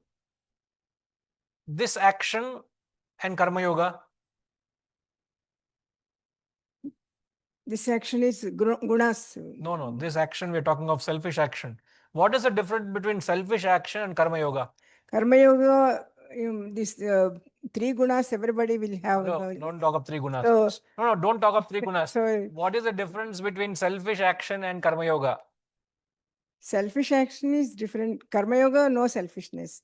Speaker 1: this action and Karma Yoga?
Speaker 13: This action is gunas.
Speaker 1: No. This action, we're talking of selfish action. What is the difference between selfish action and Karma Yoga?
Speaker 13: Karma yoga, this 3 gunas everybody will have.
Speaker 1: No, don't talk of 3 gunas.
Speaker 13: So,
Speaker 1: No, don't talk of 3 gunas.
Speaker 13: So,
Speaker 1: what is the difference between selfish action and Karma Yoga?
Speaker 13: Selfish action is different. Karma yoga, no selfishness.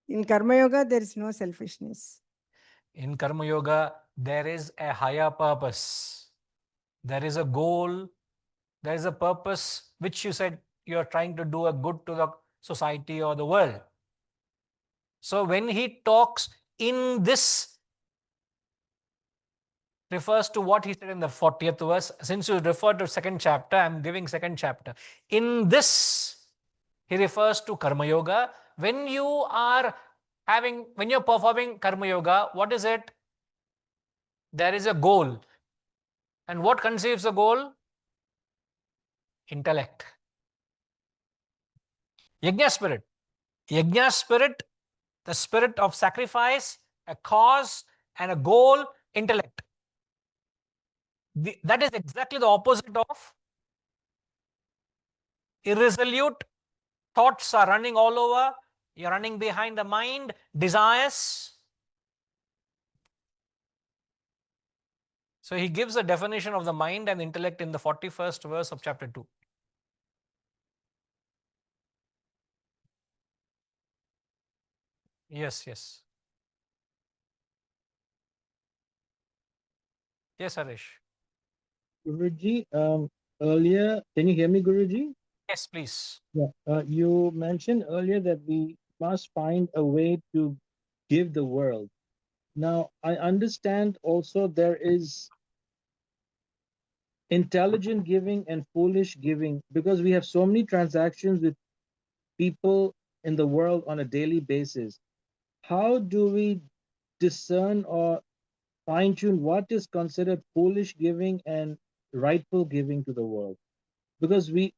Speaker 13: In Karma yoga, there is no selfishness.
Speaker 1: In Karma Yoga, there is a higher purpose. There is a goal. There is a purpose which you said you are trying to do a good to the society or the world. So when he talks in this, refers to what he said in the 40th verse. Since you referred to 2nd chapter, I'm giving 2nd chapter. In this, he refers to Karma Yoga. When you are when you're performing Karma Yoga, what is it? There is a goal. And what conceives the goal? Intellect. Yajna spirit. Yajna spirit, the spirit of sacrifice, a cause and a goal, intellect. That is exactly the opposite of irresolute. Thoughts are running all over. You're running behind the mind, desires. So he gives a definition of the mind and intellect in the 41st verse of chapter 2. Yes, yes. Yes, Harish.
Speaker 10: Guruji, earlier, can you hear me, Guruji?
Speaker 1: Yes, please.
Speaker 10: Yeah. You mentioned earlier that we must find a way to give the world. Now, I understand also there is intelligent giving and foolish giving because we have so many transactions with people in the world on a daily basis. How do we discern or fine tune what is considered foolish giving and rightful giving to the world? Because we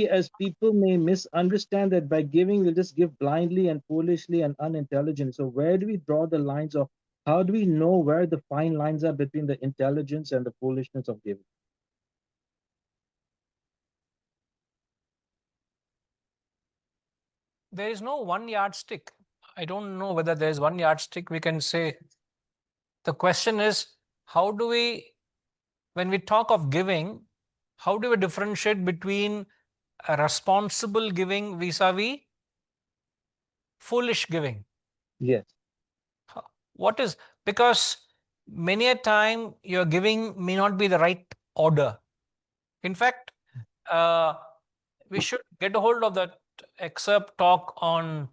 Speaker 10: as people may misunderstand that by giving we'll just give blindly and foolishly and unintelligent. So where do we draw the lines of how do we know where the fine lines are between the intelligence and the foolishness of giving?
Speaker 1: There is no one yardstick. I don't know whether there is one yardstick we can say. The question is, how do we, when we talk of giving, how do we differentiate between a responsible giving vis-a-vis foolish giving?
Speaker 10: Yes.
Speaker 1: What is, because many a time your giving may not be the right order. In fact, we should get a hold of that excerpt talk on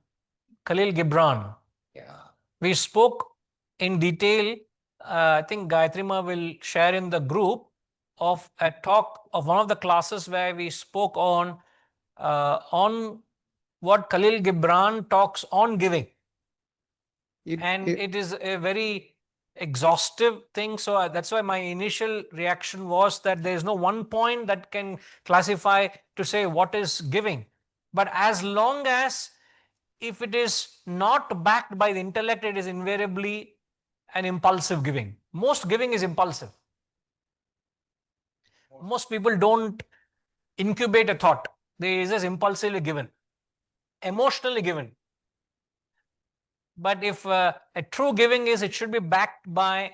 Speaker 1: Khalil Gibran. Yeah. We spoke in detail. I think Gayatri Ma will share in the group of a talk of one of the classes where we spoke on what Khalil Gibran talks on giving. It is a very exhaustive thing. So that's why my initial reaction was that there is no one point that can classify to say what is giving. But as long as if it is not backed by the intellect, it is invariably an impulsive giving. Most giving is impulsive. Most people don't incubate a thought. They is just impulsively given, emotionally given. But if a true giving is, it should be backed by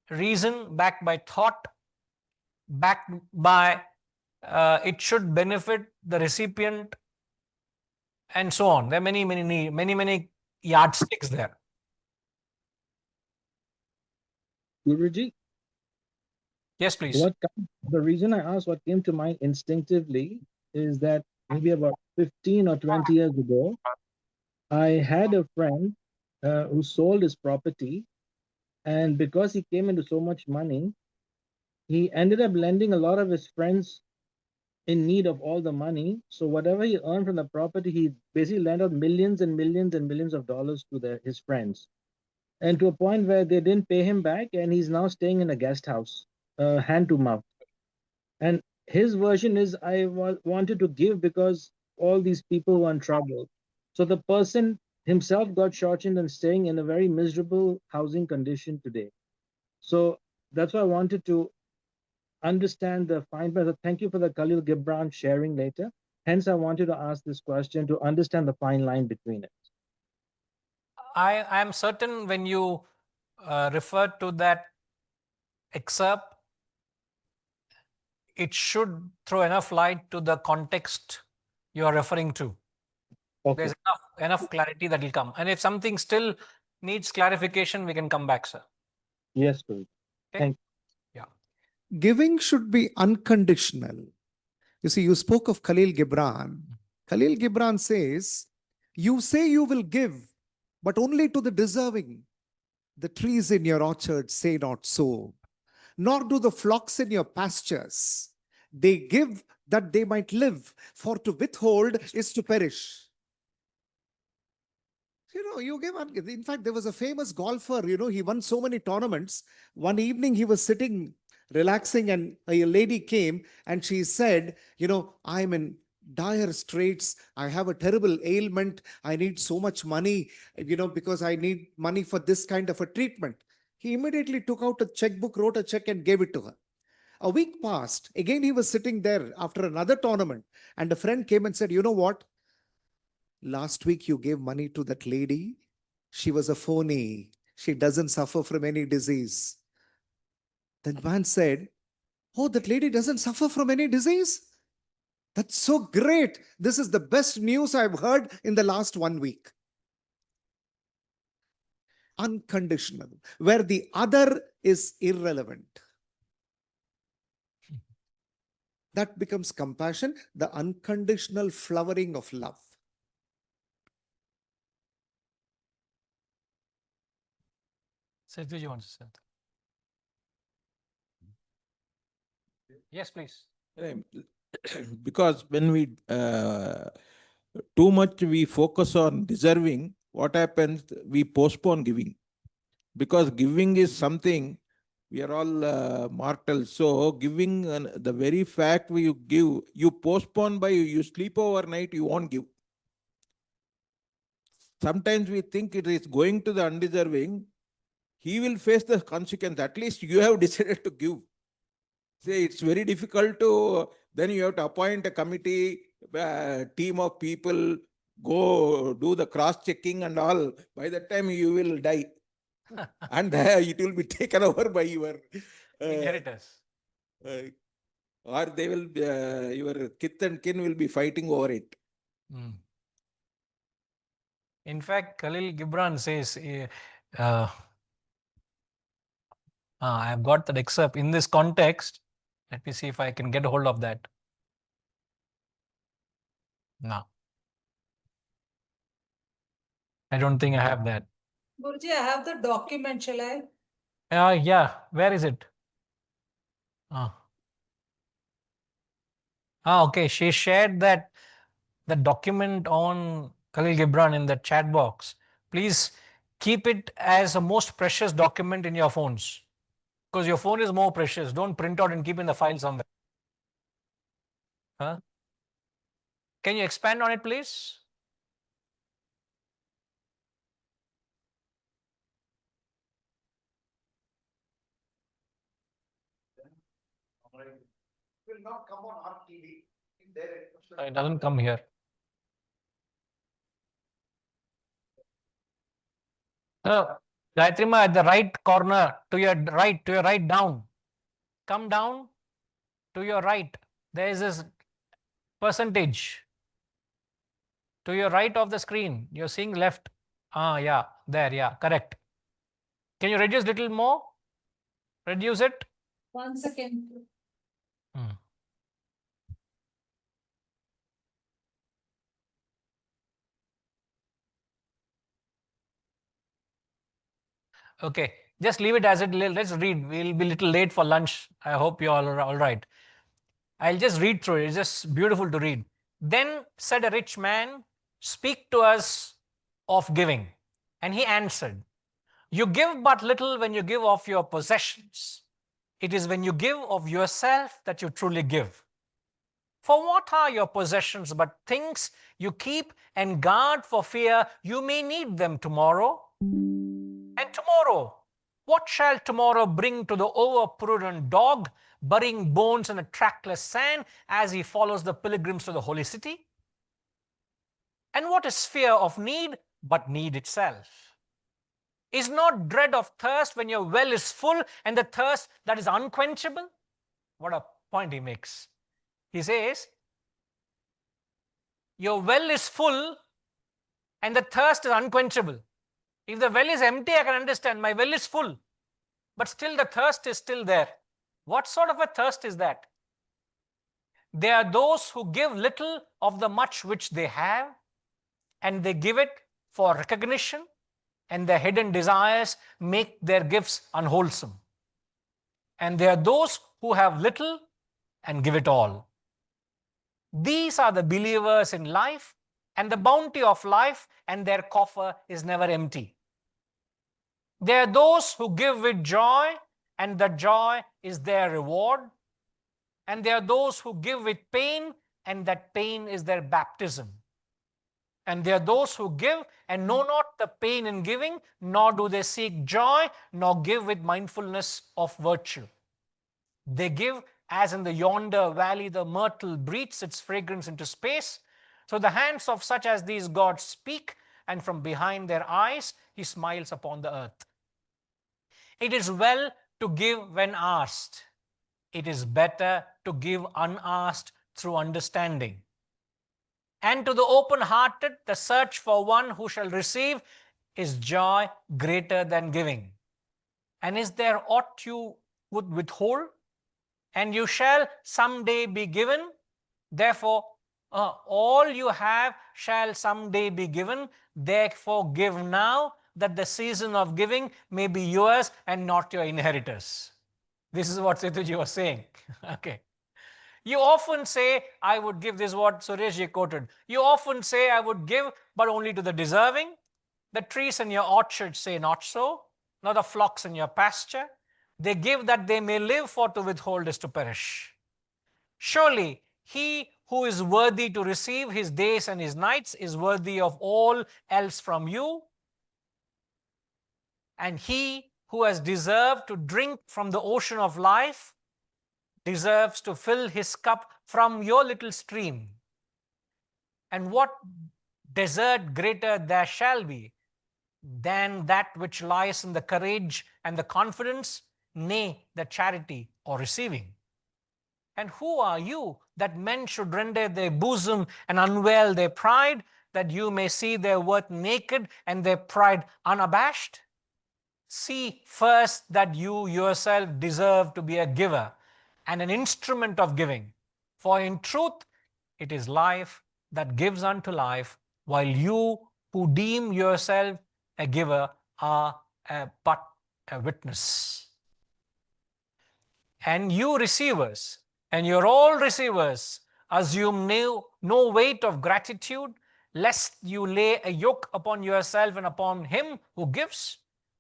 Speaker 1: reason, backed by thought, backed by, it should benefit the recipient, and so on. There are many yardsticks there.
Speaker 10: Guruji?
Speaker 1: Yes, please.
Speaker 10: The reason I asked what came to mind instinctively is that maybe about 15 or 20 years ago, I had a friend who sold his property, and because he came into so much money, he ended up lending a lot of his friends in need of all the money. So whatever he earned from the property, he basically lent out millions and millions and millions of dollars to his friends. And to a point where they didn't pay him back, and he's now staying in a guest house, hand to mouth. And his version is, I wanted to give because all these people were in trouble. So the person himself got shortened and staying in a very miserable housing condition today. So that's why I wanted to understand the fine print. Thank you for the Khalil Gibran sharing later. Hence, I wanted to ask this question to understand the fine line between it.
Speaker 1: I am certain when you refer to that excerpt, it should throw enough light to the context you are referring to. Okay. There's enough clarity that will come. And if something still needs clarification, we can come back, sir.
Speaker 10: Yes, sir.
Speaker 1: Okay?
Speaker 10: Thank
Speaker 1: you. Yeah.
Speaker 2: Giving should be unconditional. You see, you spoke of Khalil Gibran. Khalil Gibran says, you say you will give, but only to the deserving. The trees in your orchard say not so, nor do the flocks in your pastures. They give that they might live, for to withhold is to perish. You give one. In fact, there was a famous golfer, he won so many tournaments. One evening he was sitting relaxing and a lady came and she said, I'm in dire straits. I have a terrible ailment. I need so much money, because I need money for this kind of a treatment. He immediately took out a checkbook, wrote a check and gave it to her. A week passed. Again, he was sitting there after another tournament and a friend came and said, you know what? Last week you gave money to that lady. She was a phony. She doesn't suffer from any disease. Then man said, oh, that lady doesn't suffer from any disease? That's so great. This is the best news I've heard in the last 1 week. Unconditional, where the other is irrelevant. That becomes compassion, the unconditional flowering of love.
Speaker 1: Satyajit wants to say something. Yes, please.
Speaker 9: Because when we too much we focus on deserving, what happens? We postpone giving. Because giving is something, we are all mortals. So giving, the very fact you give, you postpone by you sleep overnight, you won't give. Sometimes we think it is going to the undeserving. He will face the consequence. At least you have decided to give. Say it's very difficult to, then you have to appoint a committee, team of people, go do the cross-checking and all. By the time you will die. And it will be taken over by your
Speaker 1: inheritors.
Speaker 9: Or they will be, your kith and kin will be fighting over it.
Speaker 1: In fact, Khalil Gibran says, I've got that excerpt in this context. Let me see if I can get a hold of that. No. I don't think I have that.
Speaker 14: Guruji, I have the document, shall I?
Speaker 1: Yeah, where is it? Okay, she shared that the document on Khalil Gibran in the chat box. Please keep it as a most precious document in your phones. Because your phone is more precious. Don't print out and keep in the file somewhere. Huh? Can you expand on it, please?
Speaker 2: It will not come on RTV.
Speaker 1: It doesn't come here. Gayatrima, at the right corner, to your right down. Come down to your right. There is this percentage. To your right of the screen, you're seeing left. Yeah, there, yeah, correct. Can you reduce a little more? Reduce it.
Speaker 14: 1 second.
Speaker 1: Okay, just leave it as it. Let's read. We'll be a little late for lunch. I hope you all are all right. I'll just read through it. It's just beautiful to read. Then said a rich man, speak to us of giving. And he answered, you give but little when you give of your possessions. It is when you give of yourself that you truly give. For what are your possessions but things you keep and guard for fear you may need them tomorrow? And tomorrow, what shall tomorrow bring to the overprudent dog, burying bones in a trackless sand as he follows the pilgrims to the holy city? And what is fear of need but need itself? Is not dread of thirst when your well is full and the thirst that is unquenchable? What a point he makes. He says, your well is full and the thirst is unquenchable. If the well is empty, I can understand. My well is full, but still the thirst is still there. What sort of a thirst is that? They are those who give little of the much which they have, and they give it for recognition, and their hidden desires make their gifts unwholesome. And they are those who have little and give it all. These are the believers in life and the bounty of life, and their coffer is never empty. They are those who give with joy, and the joy is their reward. And they are those who give with pain, and that pain is their baptism. And they are those who give and know not the pain in giving, nor do they seek joy, nor give with mindfulness of virtue. They give as in the yonder valley the myrtle breathes its fragrance into space. So the hands of such as these gods speak, and from behind their eyes he smiles upon the earth. It is well to give when asked. It is better to give unasked through understanding. And to the open-hearted, the search for one who shall receive is joy greater than giving. And is there aught you would withhold? And you shall someday be given. Therefore, all you have shall someday be given. Therefore, give now, that the season of giving may be yours and not your inheritors. This is what Setuji was saying. Okay. You often say, I would give, this is what Sureshji quoted. You often say, I would give, but only to the deserving. The trees in your orchard say not so, nor the flocks in your pasture. They give that they may live, for to withhold is to perish. Surely he who is worthy to receive his days and his nights is worthy of all else from you. And he who has deserved to drink from the ocean of life deserves to fill his cup from your little stream. And what desert greater there shall be than that which lies in the courage and the confidence, nay, the charity or receiving? And who are you that men should render their bosom and unveil their pride, that you may see their worth naked and their pride unabashed? See first that you yourself deserve to be a giver and an instrument of giving. For in truth, it is life that gives unto life, while you who deem yourself a giver are but a witness. And you receivers, and you're all receivers, assume no weight of gratitude, lest you lay a yoke upon yourself and upon him who gives.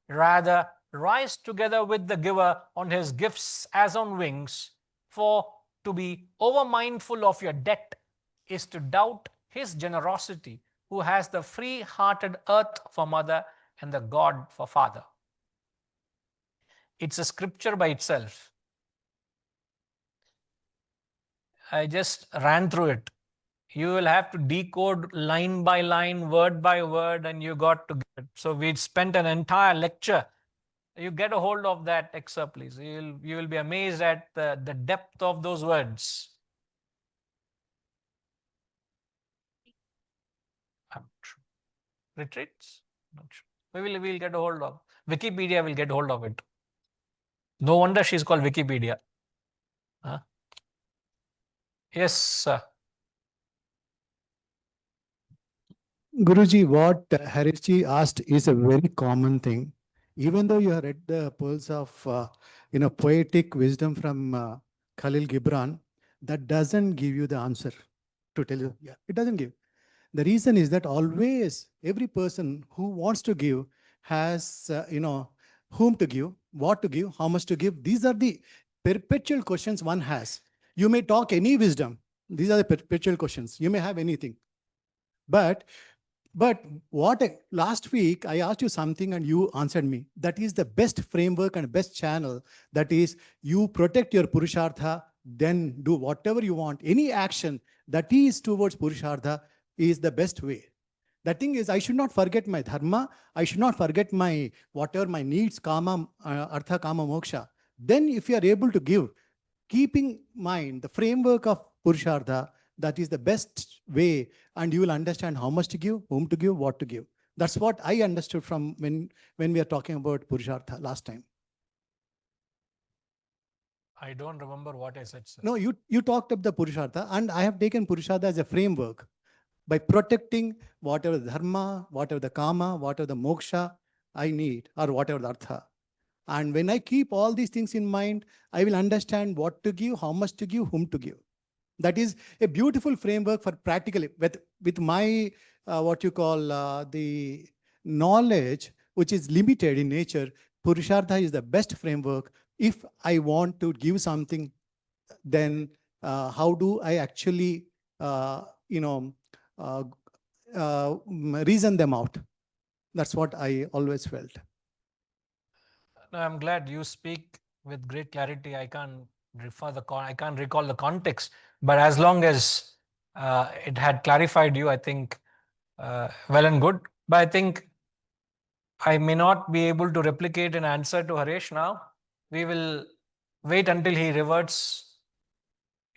Speaker 1: Rather, rise together with the giver on his gifts as on wings. For to be over-mindful of your debt is to doubt his generosity, who has the free-hearted earth for mother and the God for father. It's a scripture by itself. I just ran through it. You will have to decode line by line, word by word, and you got to get it. So we spent an entire lecture. You get a hold of that excerpt, please. You will be amazed at the depth of those words. I'm not sure. Retreats? Not sure. We'll get a hold of. Wikipedia will get hold of it. No wonder she's called Wikipedia. Huh? Yes, sir.
Speaker 4: Guruji, what Harishji asked is a very common thing. Even though you have read the pearls of poetic wisdom from Khalil Gibran, that doesn't give you the answer to tell you. Yeah, it doesn't give. The reason is that always every person who wants to give has whom to give, what to give, how much to give. These are the perpetual questions one has. You may talk any wisdom. These are the perpetual questions. You may have anything. But last week I asked you something and you answered me. That is the best framework and best channel. That is, you protect your Purushartha, then do whatever you want. Any action that is towards Purushartha is the best way. The thing is, I should not forget my dharma. I should not forget my whatever my needs, kama, artha, kama, moksha. Then if you are able to give, keeping in mind the framework of Purushartha, that is the best way, and you will understand how much to give, whom to give, what to give. That's what I understood from when we are talking about Purushartha last time.
Speaker 1: I don't remember what I said, sir.
Speaker 4: No, you talked about the Purushartha, and I have taken Purushartha as a framework. By protecting whatever the dharma, whatever the kama, whatever the moksha I need, or whatever the artha. And when I keep all these things in mind, I will understand what to give, how much to give, whom to give. That is a beautiful framework for practically with my what you call the knowledge, which is limited in nature. Purushartha is the best framework. If I want to give something, then how do I actually uh, reason them out? That's what I always felt.
Speaker 1: No, I'm glad you speak with great clarity. I can't I can't recall the context, but as long as it had clarified you, I think well and good. But I think I may not be able to replicate an answer to Harish now. We will wait until he reverts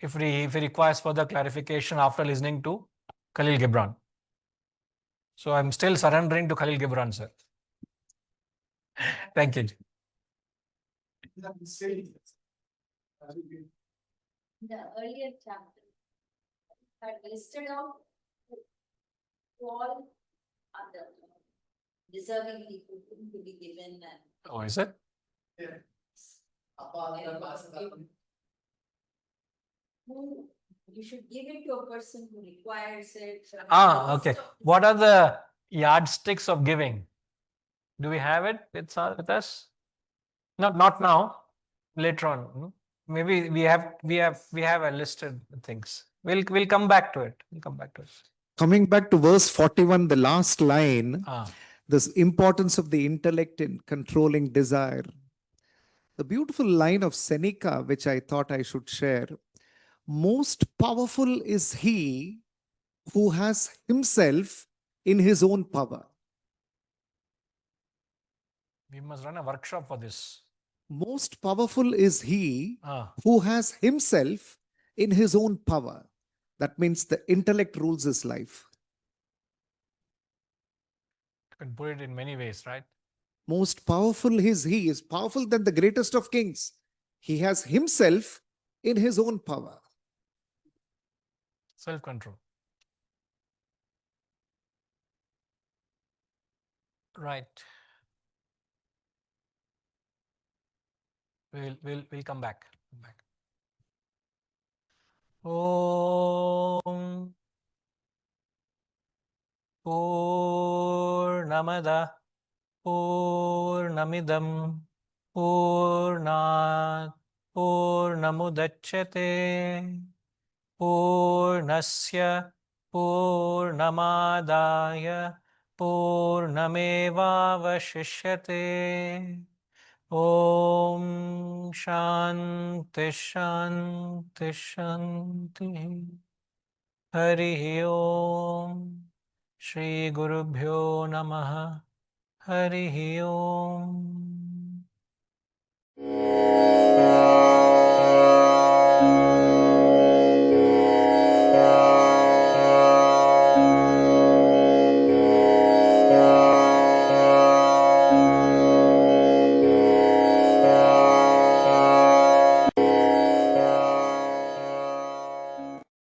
Speaker 1: if he requires further clarification after listening to Khalil Gibran. So I'm still surrendering to Khalil Gibran, sir. Thank you.
Speaker 15: The earlier chapter had listed out all other deserving people to be given.
Speaker 1: Oh, is it?
Speaker 15: Who you should give it to a person who requires it.
Speaker 1: Okay. What are the yardsticks of giving? Do we have it with us? Not now. Later on. Maybe we have a listed things. We'll come back to it. We'll come back to it.
Speaker 2: Coming back to verse 41, the last line, this importance of the intellect in controlling desire. The beautiful line of Seneca, which I thought I should share. Most powerful is he who has himself in his own power.
Speaker 1: We must run a workshop for this.
Speaker 2: Most powerful is he who has himself in his own power. That means the intellect rules his life.
Speaker 1: You can put it in many ways, right?
Speaker 2: Most powerful is he, is powerful than the greatest of kings. He has himself in his own power.
Speaker 1: Self-control. Right. We'll come back. Om Purnamada Purnamidam Purnat Purnamudachyate Purnasya Purnamadaya Purnamevavashishyate. Om Shanti Shanti Shanti. Hari Om. Shri Gurubhyo Namaha. Hari Om.